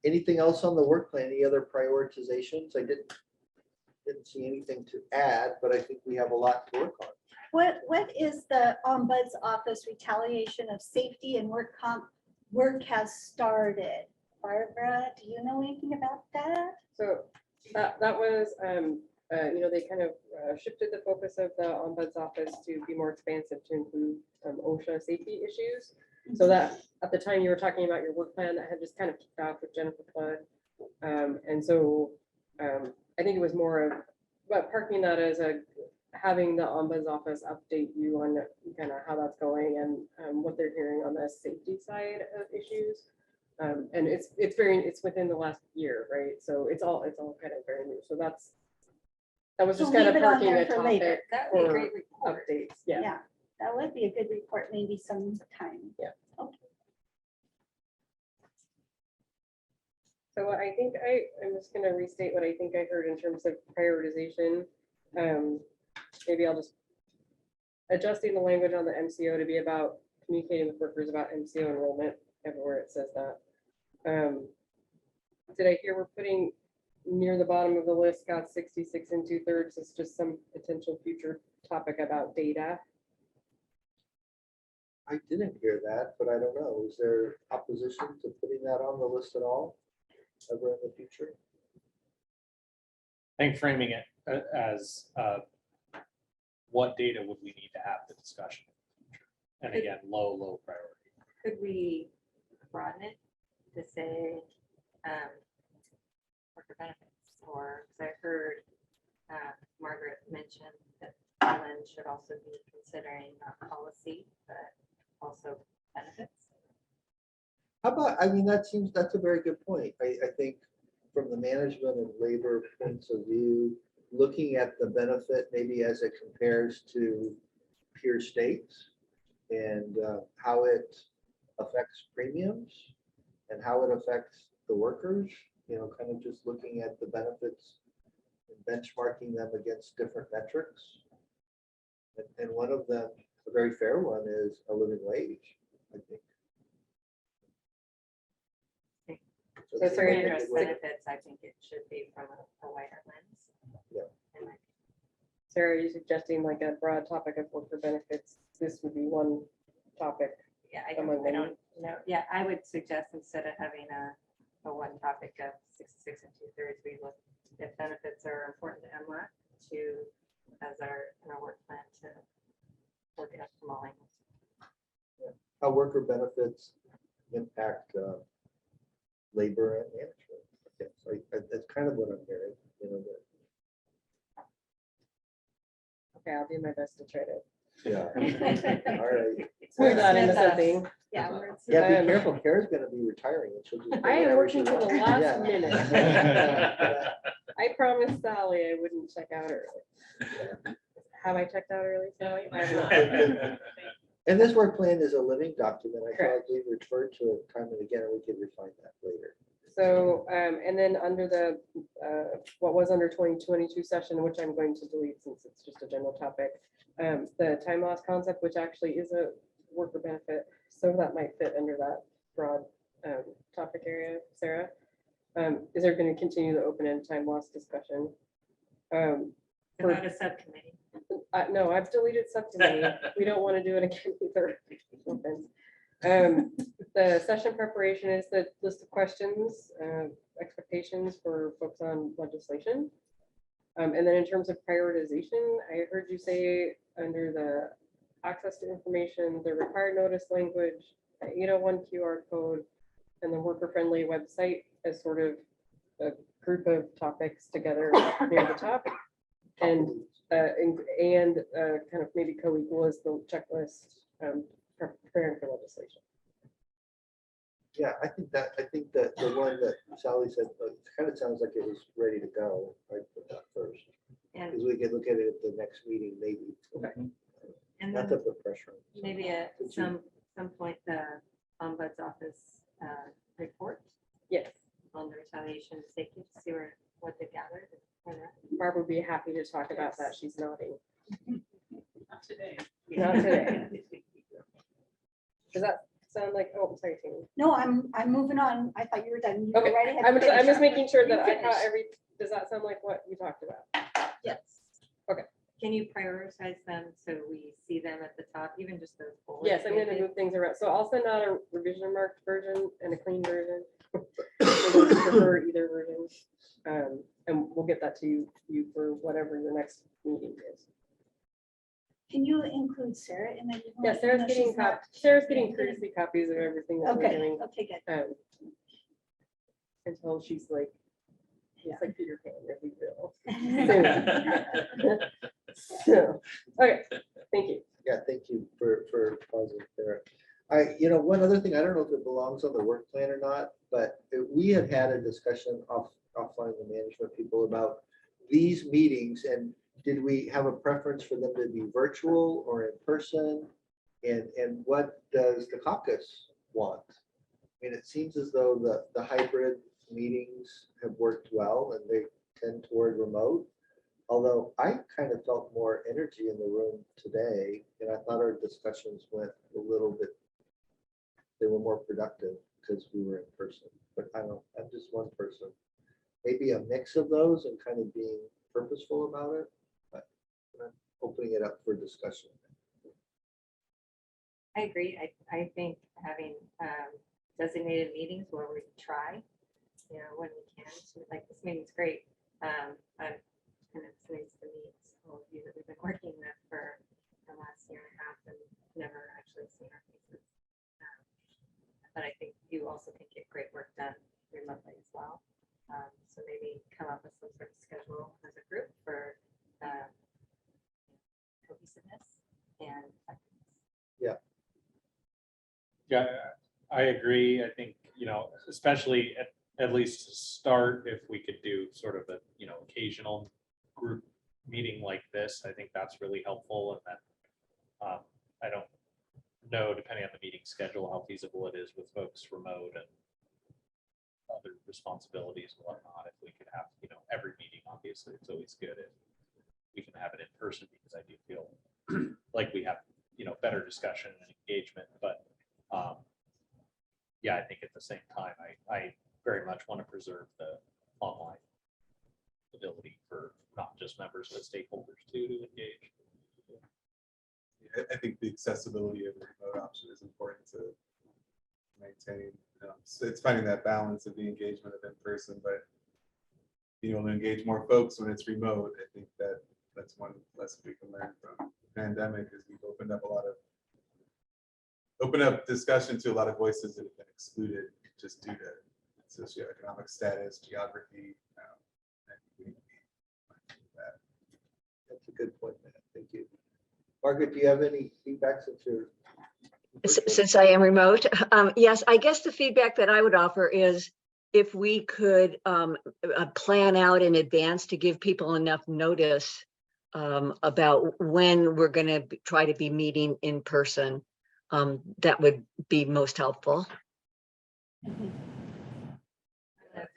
Anything else on the work plan? Any other prioritizations? I didn't see anything to add, but I think we have a lot to work on. What is the Ombuds Office retaliation of safety and work comp? Work has started. Barbara, do you know anything about that? So that was, they kind of shifted the focus of the Ombuds Office to be more expansive to include OSHA safety issues. So that at the time you were talking about your work plan, that had just kind of kicked off with Jennifer Flood. And so I think it was more of, but parking that as having the Ombuds Office update you on kind of how that's going and what they're hearing on the safety side of issues. And it's within the last year, right? So it's all kind of very new. So that was just So kind of leave it on parking there a for later. topic That would be a for great report. updates. Yeah. Yeah, that would be a good report, maybe sometime. Yeah. Okay. So what I think I'm just going to restate what I think I heard in terms of prioritization. Maybe I'll just adjusting the language on the MCO to be about communicating with workers about MCO enrollment, everywhere it says that. Did I hear we're putting near the bottom of the list, got 66 2/3? It's just some potential future topic about data. I didn't hear that, but I don't know. Is there opposition to putting that on the list at all ever in the future? I think framing it as what data would we need to have the discussion? And again, low priority. Could we broaden it to say worker benefits? Or, because I heard Margaret mention that Ellen should also be considering not policy, but also benefits. How about, that's a very good point. I think from the management and labor points of view, looking at the benefit maybe as it compares to peer states and how it affects premiums and how it affects the workers, kind of just looking at the benefits and benchmarking them against different metrics. And one of them, a very fair one, is a living wage, I think. So For sorry, interest benefits, I think it should be from a wider lens. Yeah. Sarah, are you suggesting like a broad topic of worker benefits? This would be one topic. Yeah, I among don't many. know. Yeah, I would suggest instead of having a one topic of 66 2/3, we look if benefits are important to MLAC to as in our work plan to work it up from all angles. How worker benefits impact labor and management. Okay, so that's kind of what I'm hearing. Okay, I'll do my best to try to. Yeah. All right. Smooth that into something. Yeah. Yeah, be careful. Kara's going to be retiring. And she'll just do I am whatever she working till the wants. last Yeah. minute. I promised Sally I wouldn't check out early. Have I checked out early, Sally? I have not. And this work plan is a living document. I Correct. probably refer to it time and again, and we can refine that later. So, and then under the, what was under 2022 session, which I'm going to delete since it's just a general topic, the time loss concept, which actually is a worker benefit. So that might fit under that broad topic area, Sarah. Is there going to continue the open-end time loss discussion? About a subcommittee. No, I've deleted subcommittee. We don't want to do it again either. No offense. The session preparation is the list of questions, expectations for folks on legislation. And then in terms of prioritization, I heard you say under the access to information, the required notice language, 801 QR code, and the worker-friendly website as sort of a group of topics together near the top. And kind of maybe co-equal is the checklist preparing for legislation. Yeah, I think that the one that Sally said, kind of sounds like it was ready to go, right, put that first. And, Because we could look at it at the next meeting, maybe. and Not to then put pressure on. maybe at some point, the ombuds office report Yes, on the retaliation and safety, to see what they gathered. Barb would be happy to talk about that. She's nodding. Not today. Not today. Does that sound like, oh, sorry, Tammy. No, I'm moving on. I thought you were done. You go Okay, right ahead. I'm Finish just up. making sure You that I caught finish. does that sound like what we talked about? Yes. Okay. Can you prioritize them so we see them at the top, even just those bullets? Yes, I'm gonna maybe? move things around. So I'll send out a revision marked version and a clean version. For those who prefer either version. And we'll get that to you for whatever your next meeting is. Can you include Sarah in that? Yeah, Sarah's getting courtesy copies of everything that we're Okay, doing. okay, good. Until she's like Peter Pan, if we will. So, okay, thank you. Yeah, thank you for pausing there. One other thing, I don't know if it belongs on the work plan or not, but we had a discussion offline with management people about these meetings, and did we have a preference for them to be virtual or in person? And what does the caucus want? I mean, it seems as though the hybrid meetings have worked well and they tend toward remote. Although I kind of felt more energy in the room today, and I thought our discussions went a little bit, they were more productive because we were in person. But I'm just one person. Maybe a mix of those and kind of being purposeful about it, but I'm opening it up for discussion. I agree. I think having designated meetings where we try, when we can, so like this meeting's great. I'm kind of nice to meet all of you that we've been working with for the last year and a half and never actually seen our faces. But I think you also can get great work done remotely as well. So maybe come up with some sort of schedule as a group for cohesiveness and effectiveness. Yeah, I agree. I think, especially at least to start, if we could do sort of a, occasional group meeting like this, I think that's really helpful. And then I don't know, depending on the meeting schedule, how feasible it is with folks remote and other responsibilities and whatnot. If we could have, every meeting, obviously, it's always good if we can have it in person, because I do feel like we have, better discussion and engagement. But yeah, I think at the same time, I very much want to preserve the online ability for not just members, but stakeholders too, to engage. I think the accessibility of the remote option is important to maintain. So it's finding that balance of the engagement of in person, but being able to engage more folks when it's remote. I think that's one lesson we can learn from the pandemic, is we've opened up discussion to a lot of voices that have been excluded just due to socioeconomic status, geography. We need to be mindful of that. That's a good point, Matt. Thank you. Margaret, do you have any feedback since you're Since I am remote? Yes, I guess the feedback that I would offer is if we could plan out in advance to give people enough notice about when we're going to try to be meeting in person, that would be most helpful.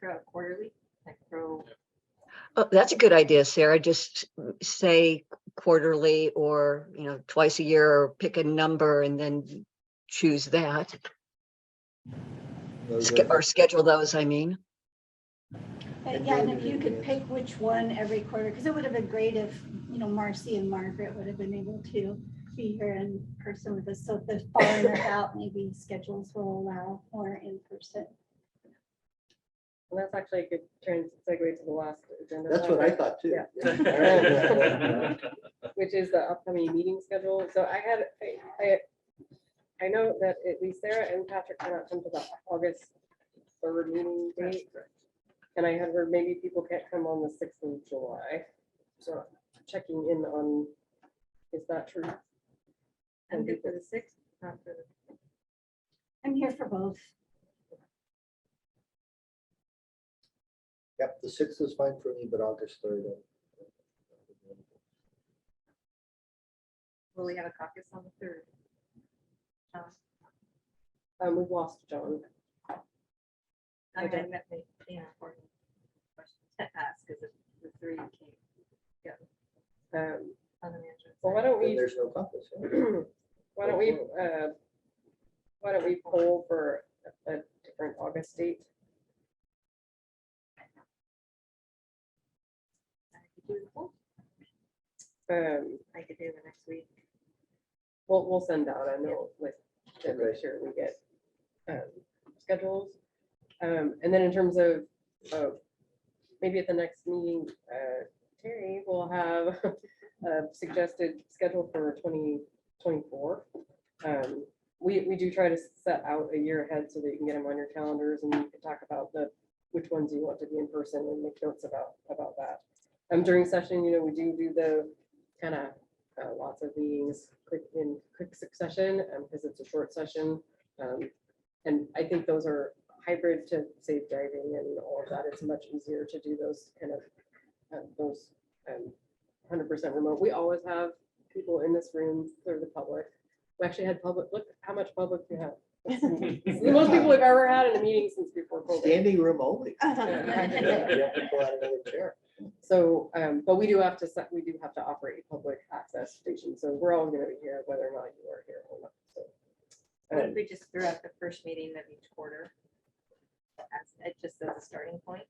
throw out quarterly, like throw. Oh, that's a good idea, Sarah. Just say quarterly or, twice a year, or pick a number and then choose that. Or schedule those, I mean. Yeah, and if you could pick which one every quarter, because it would have been great if, Marcy and Margaret would have been able to be here in person with us. So if they're far enough out, maybe schedules will allow more in person. And that's actually a good segue to the last agenda. That's what I topic. thought too. Yeah. Which is the upcoming meeting schedule. So I know that at least Sarah and Patrick cannot come to the August 3rd meeting date. And I had heard maybe people can't come on the 6th of July. So checking in on, is that true? I'm good for the 6th, not for the. I'm here for both. Yep, the 6th is fine for me, but August 3rd. Will we have a caucus on the 3rd? We've lost John. I mean, that may be an important question to ask, because the 3 came. Yeah. On the management. Well, why side. don't we? There's no compass. Why don't we poll for a different August date? I could do the poll. I could do the next week. We'll send out a note with to make sure we get schedules. And then in terms of maybe at the next meeting, Terry will have a suggested schedule for 2024. We do try to set out a year ahead so that you can get them on your calendars and you can talk about which ones you want to be in person and make notes about that. During session, we do the kind of lots of meetings in quick succession because it's a short session. And I think those are hybrid to safe driving and all of that. It's much easier to do those kind of those 100% remote. We always have people in this room for the public. We actually had public. Look how much public you have. It's the most people we've ever had in a meeting since before COVID. Standing room only. You have to pull out another chair. So, but we do have to operate a public access station. So we're all going to be here, whether or not you are here or not. So, What if we just threw out the first meeting of each quarter? It just as a starting point,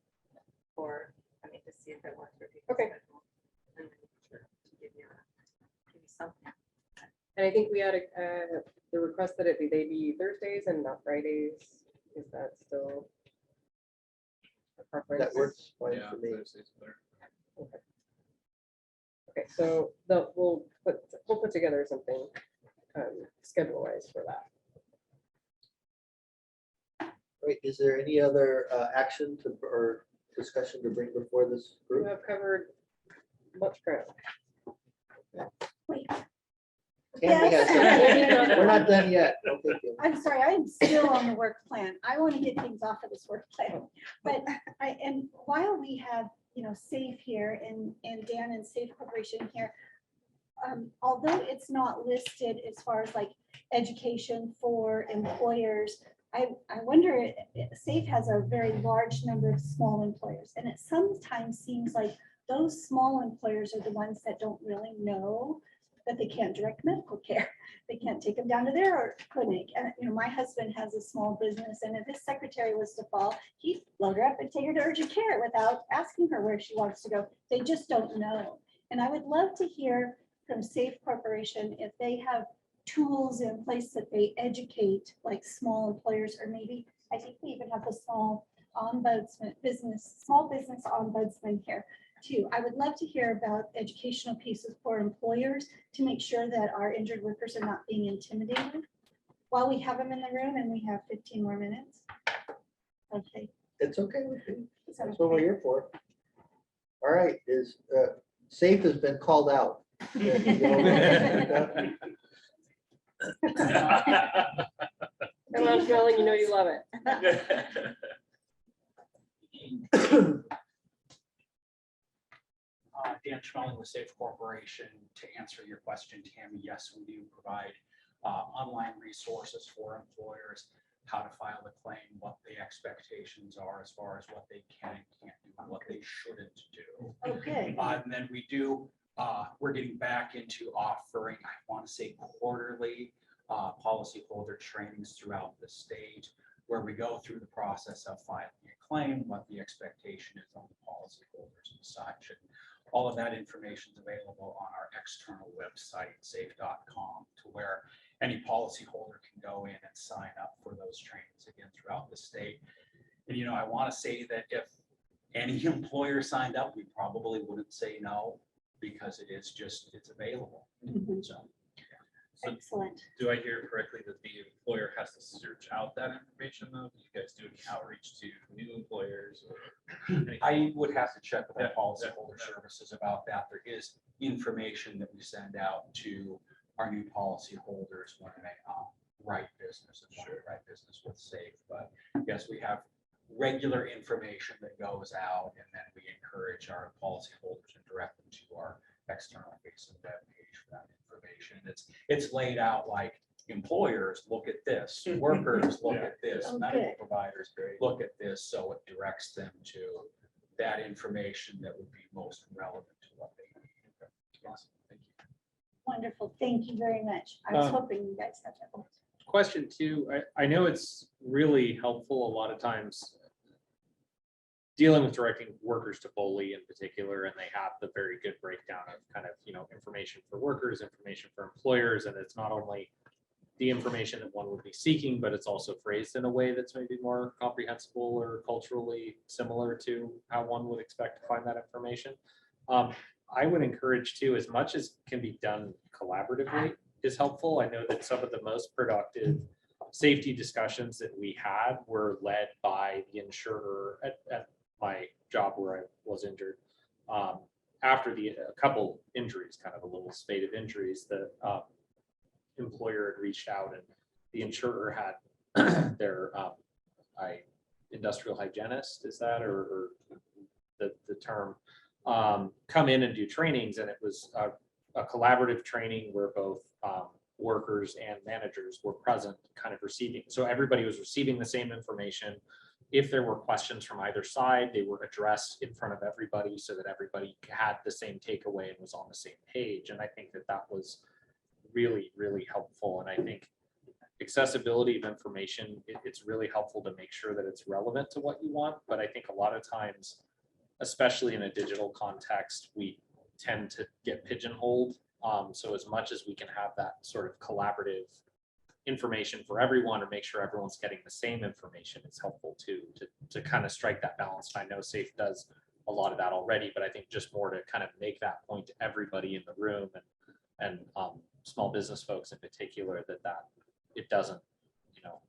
or to see if it works for people. Okay. And then to give you something. And I think we had the request that they be Thursdays and not Fridays. Is that still a preference? That works fine for me. Okay. Okay, so we'll put together something schedule wise for that. Great. Is there any other action or discussion to bring before this We group? have covered much ground. Wait. Tammy has something. We're not done yet. No, thank you. I'm sorry, I'm still on the work plan. I want to get things off of this work plan. But and while we have, SAFE here and Dan and SAFE Corporation here, although it's not listed as far as like education for employers, I wonder, SAFE has a very large number of small employers, and it sometimes seems like those small employers are the ones that don't really know that they can't direct medical care. They can't take them down to their clinic. And my husband has a small business, and if his secretary was to fall, he'd load her up and take her to urgent care without asking her where she wants to go. They just don't know. And I would love to hear from SAFE Corporation if they have tools in place that they educate like small employers, or maybe I think we even have the small business ombudsman here too. I would love to hear about educational pieces for employers to make sure that our injured workers are not being intimidated while we have them in the room, and we have 15 more minutes. Okay. It's okay with me. Is that That's what we're okay? here for. All right, SAFE has been called out. Come on, Schmeling, you know you love it. Dan Schmeling with Safe Corporation. To answer your question, Tammy, yes, we do provide online resources for employers. how to file a claim, what the expectations are as far as what they can and can't do, and what they shouldn't do. Okay. And then we do, we're getting back into offering, I want to say quarterly policyholder trainings throughout the state, where we go through the process of filing a claim, what the expectation is on the policyholders and such. And all of that information is available on our external website, safe.com, to where any policyholder can go in and sign up for those trainings again throughout the state. And, you know, I want to say that if any employer signed up, we probably wouldn't say no, because it is just, it's available. So, Excellent. Do I hear correctly that the employer has to search out that information though? Do you guys do any outreach to new employers? Or anything? I would have to check with our Yeah, policyholder yeah. services about that. There is information that we send out to our new policyholders when they write business and want to write business with SAFE. But yes, we have regular information that goes out, and then we encourage our policyholders and direct them to our external facing web page for that information. It's laid out like employers look at this, workers look at this, medical providers look at this, so it directs them to that information that would be most relevant to what they need. Awesome. Thank you. Wonderful. Thank you very much. I was hoping you guys had that. Question two, I know it's really helpful a lot of times dealing with directing workers to BOLI in particular, and they have the very good breakdown of kind of, you know, information for workers, information for employers, and it's not only the information that one would be seeking, but it's also phrased in a way that's maybe more comprehensible or culturally similar to how one would expect to find that information. I would encourage too, as much as can be done collaboratively is helpful. I know that some of the most productive safety discussions that we had were led by the insurer at my job where I was injured. After a couple injuries, kind of a little spate of injuries, the employer had reached out, and the insurer had their industrial hygienist, is that, or the term, come in and do trainings, and it was a collaborative training where both workers and managers were present, kind of receiving. So everybody was receiving the same information. If there were questions from either side, they were addressed in front of everybody so that everybody had the same takeaway and was on the same page. And I think that that was really, really helpful. And I think accessibility of information, it's really helpful to make sure that it's relevant to what you want. But I think a lot of times, especially in a digital context, we tend to get pigeonholed. So as much as we can have that sort of collaborative information for everyone, or make sure everyone's getting the same information, it's helpful too, to kind of strike that balance. I know SAFE does a lot of that already, but I think just more to kind of make that point to everybody in the room, and small business folks in particular, that it doesn't, you know,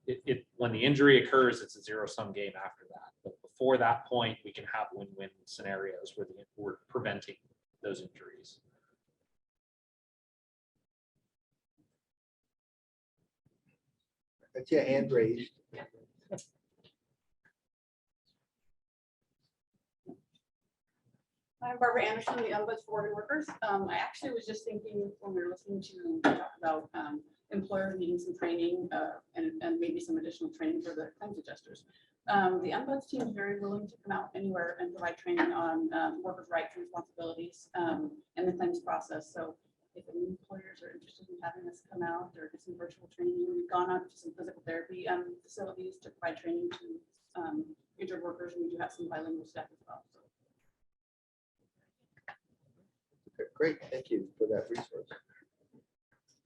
when the injury occurs, it's a zero-sum game after that. But before that point, we can have win-win scenarios where we're preventing those injuries. I see a hand raised. I'm Barbara Anderson, the Ombuds for Oregon Workers. I actually was just thinking when we were listening to you talk about employers needing some training and maybe some additional training for the claims adjusters. The Ombuds team is very willing to come out anywhere and provide training on workers' rights and responsibilities and the claims process. So if any employers are interested in having us come out or do some virtual training, we've gone out to some physical therapy facilities to provide training to injured workers, and we do have some bilingual staff as well. So. Okay, great, thank you for that resource.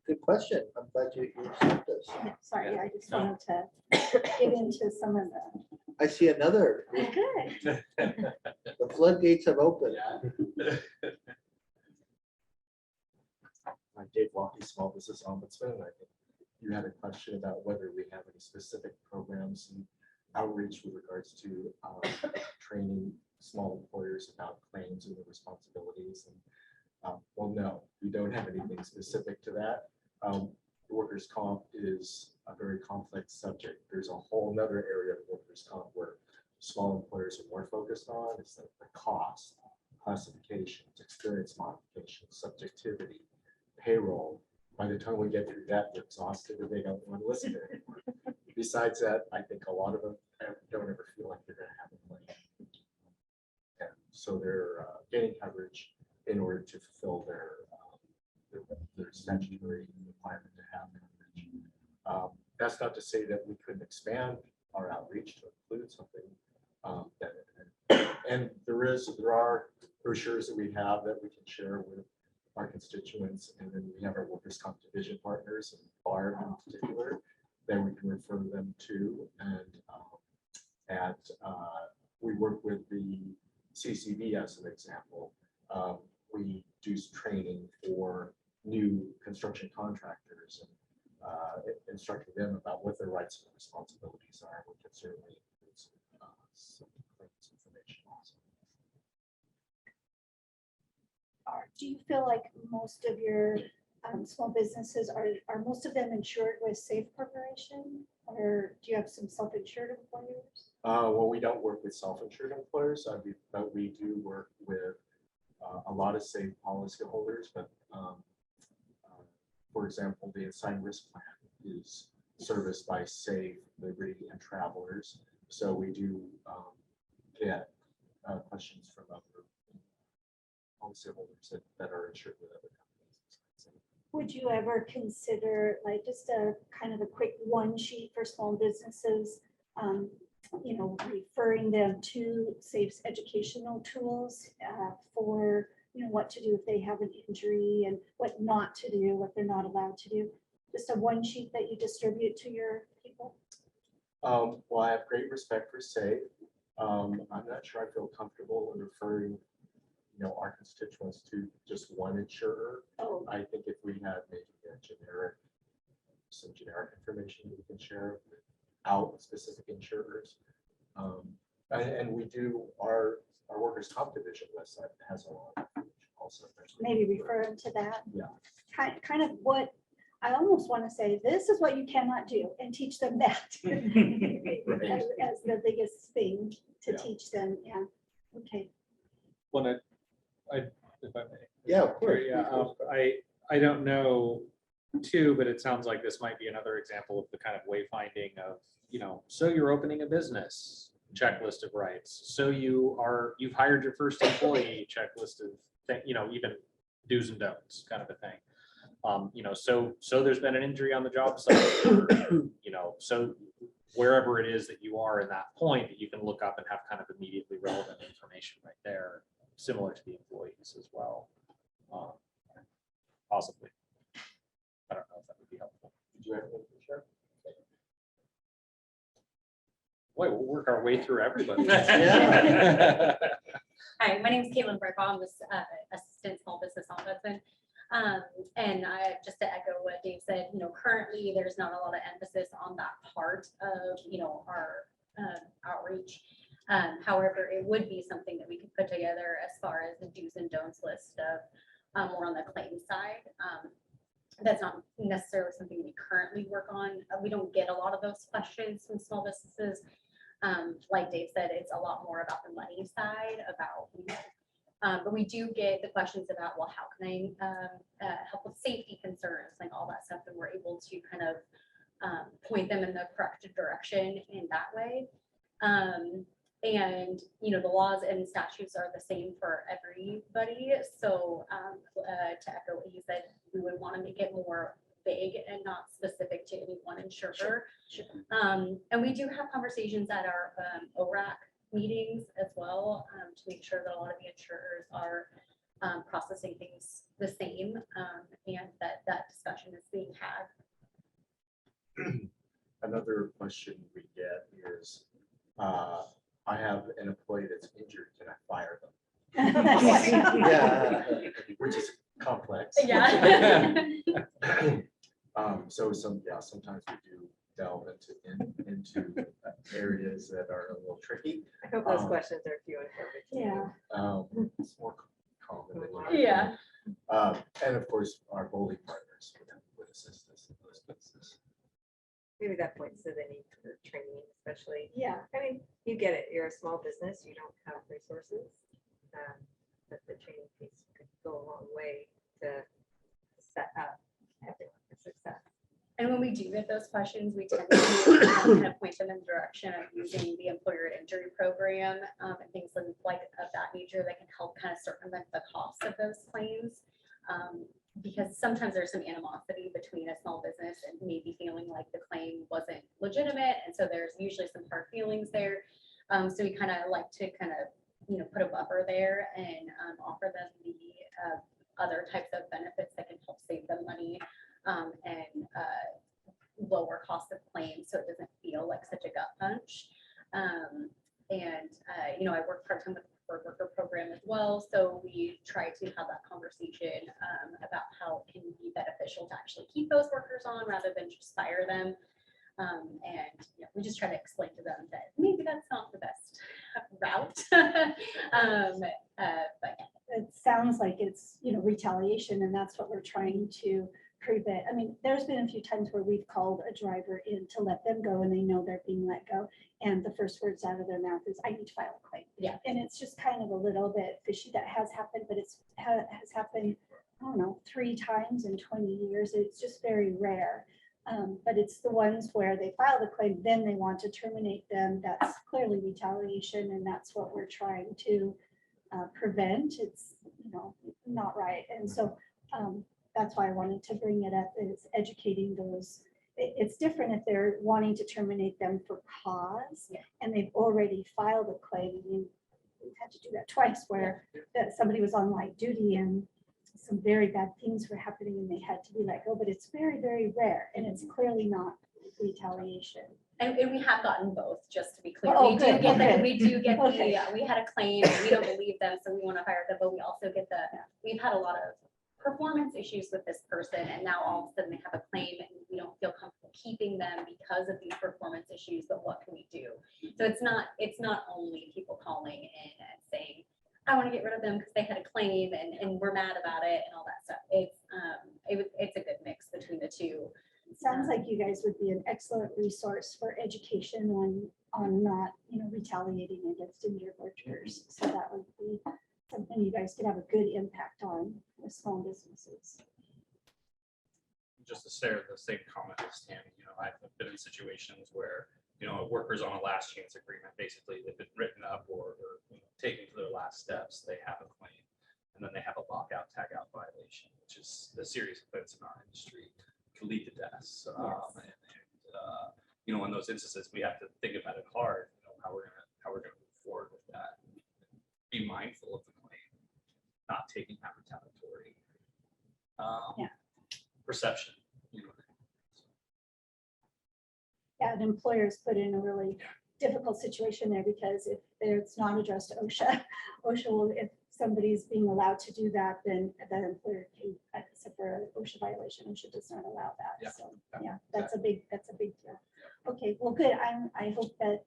Good question. I'm glad you sent this. Sorry, I just wanted to get into some of the. I see another. Good. The floodgates have opened. I'm Dave Walkie, Small Business Ombudsman. I think you had a question about whether we have any specific programs and outreach with regards to training small employers about claims and their responsibilities. And well, no, we don't have anything specific to that. Workers' comp is a very complex subject. There's a whole nother area of workers' comp where small employers are more focused on. It's the cost, classifications, experience modifications, subjectivity, payroll. By the time we get through that, they're exhausted and they don't want to listen to it anymore. besides that, I think a lot of them don't ever feel like they're gonna have a claim. And so they're getting coverage in order to fulfill their statutory requirement to have coverage. That's not to say that we couldn't expand our outreach to include something and there are brochures that we have that we can share with our constituents, and then we have our workers' comp division partners and BARB in particular that we can refer them to, and we work with the CCB as an example. We do training for new construction contractors and instructing them about what their rights and responsibilities are. We can certainly include some claims information also. Do you feel like most of your small businesses are most of them insured with Safe Corporation, or do you have some self-insured employers? Well, we don't work with self-insured employers, but we do work with a lot of Safe policyholders. But for example, the assigned risk plan is serviced by Safe, Liberty, and Travelers. So we do get questions from other policyholders that are insured with other companies. Would you ever consider like just a kind of a quick one sheet for small businesses, referring them to Safe's educational tools for what to do if they have an injury and what not to do, what they're not allowed to do? Just a one sheet that you distribute to your people? Well, I have great respect for Safe. I'm not sure I feel comfortable in referring our constituents to just one insurer. Oh. I think if we had maybe some generic information we can share without specific insurers. And we do our workers' comp division website has a lot of information also. Maybe refer them to that. Yeah. Kind of what I almost want to say, this is what you cannot do, and teach them that Right. as the biggest thing to Yeah. teach them. Yeah. Okay. Well, if I may. Yeah, of course. Yeah, I don't know too, but it sounds like this might be another example of the kind of wayfinding of, so you're opening a business, checklist of rights. So you've hired your first employee, checklist of, even do's and don'ts kind of a thing. So there's been an injury on the job site, so wherever it is that you are in that point, that you can look up and have kind of immediately relevant information right there, similar to the employees as well. Possibly. I don't know if that would be helpful. Did you have anything to share? Boy, we'll work our way through everybody. Yeah. Hi, my name is Caitlin Breckbaum. I'm this assistant small business ombudsman. And just to echo what Dave said, currently there's not a lot of emphasis on that part of, our outreach. However, it would be something that we could put together as far as the do's and don'ts list of more on the claim side. That's not necessarily something we currently work on. We don't get a lot of those questions from small businesses. Like Dave said, it's a lot more about the money side, but we do get the questions about, well, how can I help with safety concerns, like all that stuff, and we're able to kind of point them in the correct direction in that way. And the laws and statutes are the same for everybody. So to echo what you said, we would want to make it more vague and not specific to any one insurer. And we do have conversations at our ORAC meetings as well, to make sure that a lot of the insurers are processing things the same, and that discussion is being had. Another question we get is, I have an employee that's injured, can I fire them? Yeah. Which is complex. Yeah. So sometimes we do delve into areas that are a little tricky. I hope those questions are few and far between. Yeah. It's more common than you might Yeah. think. And of course, our bully partners would assist us in those places. Maybe that points to the need for training, especially. Yeah. I mean, you get it. You're a small business. You don't have resources. But the training piece could go a long way to set up everyone for success. And when we do get those questions, we tend to kind of point them in the direction of using the employer injury program and things like of that nature that can help kind of circumvent the cost of those claims. Because sometimes there's some animosity between a small business and maybe feeling like the claim wasn't legitimate. And so there's usually some hard feelings there. So we kind of like to kind of, you know, put a buffer there and offer them the other types of benefits that can help save them money and lower cost of claims so it doesn't feel like such a gut punch. You know, I work part-time with the preferred worker program as well, so we try to have that conversation about how it can be beneficial to actually keep those workers on rather than just fire them. You know, we just try to explain to them that maybe that's not the best route. But It sounds like it's, you know, retaliation, and that's what we're trying to prevent. I mean, there's been a few times where we've called a driver in to let them go and they know they're being let go. And the first words out of their mouth is, I need to file a claim. Yeah. And it's just kind of a little bit fishy. That has happened, but it's has happened, I don't know, 3 times in 20 years. It's just very rare. But it's the ones where they file the claim, then they want to terminate them. That's clearly retaliation, and that's what we're trying to prevent. It's, you know, not right. And so that's why I wanted to bring it up, is educating those. It's different if they're wanting to terminate them for cause and they've already filed a claim. I mean, we've had to do that twice where somebody was on light duty and some very bad things were happening and they had to be let go, but it's very, very rare and it's clearly not retaliation. And we have gotten both, just to be clear. Oh, We do good, get okay. the, we do get Okay. the, we had a claim, and we don't believe them, so we want to hire them, but we also get the, we've had a lot of performance issues with this person, and now all of a sudden they have a claim and we don't feel comfortable keeping them because of these performance issues, but what can we do? So it's not only people calling in and saying, I want to get rid of them because they had a claim and we're mad about it and all that stuff. It's a good mix between the two. It sounds like you guys would be an excellent resource for education on not, you know, retaliating against injured workers. So that would be something you guys could have a good impact on with small businesses. Just to share the same comment as Tammy, you know, I've been in situations where, you know, a worker's on a last chance agreement, basically they've been written up or you know, taken to their last steps, they have a claim, and then they have a lockout tagout violation, which is a serious offense in our industry, can lead to deaths. You know, in those instances, we have to think about it hard, you know, how we're gonna move forward with that. Be mindful of the claim, not taking that retaliatory perception. You know. Yeah, and employers put in a really difficult situation there because if it's not addressed to OSHA, OSHA will, if somebody's being allowed to do that, then that employer can, except for an OSHA violation, OSHA does not allow that. Yeah. So, yeah, that's a big deal. Okay, well, good. I hope that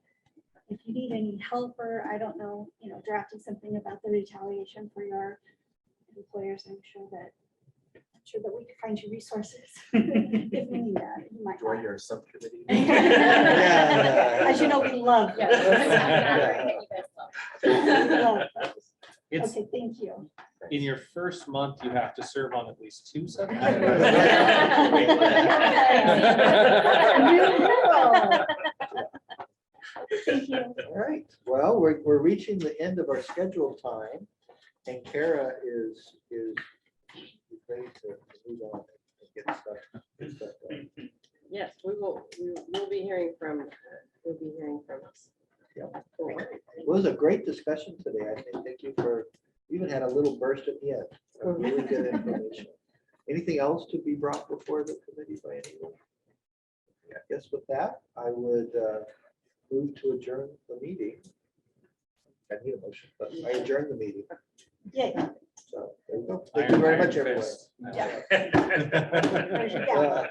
if you need any help or, I don't know, you know, drafting something about the retaliation for your employers, I'm sure that we can find you resources if we need that. You might Join not. your subcommittee. As you know, we love. It's, Okay, thank you. in your first month, you have to serve on at least 2 subcommittees. Thank you. All right, well, we're reaching the end of our scheduled time, and Kara is ready to move on and get stuff done. Yes, we'll be hearing from us. Yep. Well, it was a great discussion today. I think, thank you for, we even had a little burst at the end of really good information. Anything else to be brought before the committee by anyone? Yeah, I guess with that, I would move to adjourn the meeting. I need a motion, but I adjourn the meeting. Yeah. So there you go. Thank you very much, everyone. Fist. Yeah. Yeah.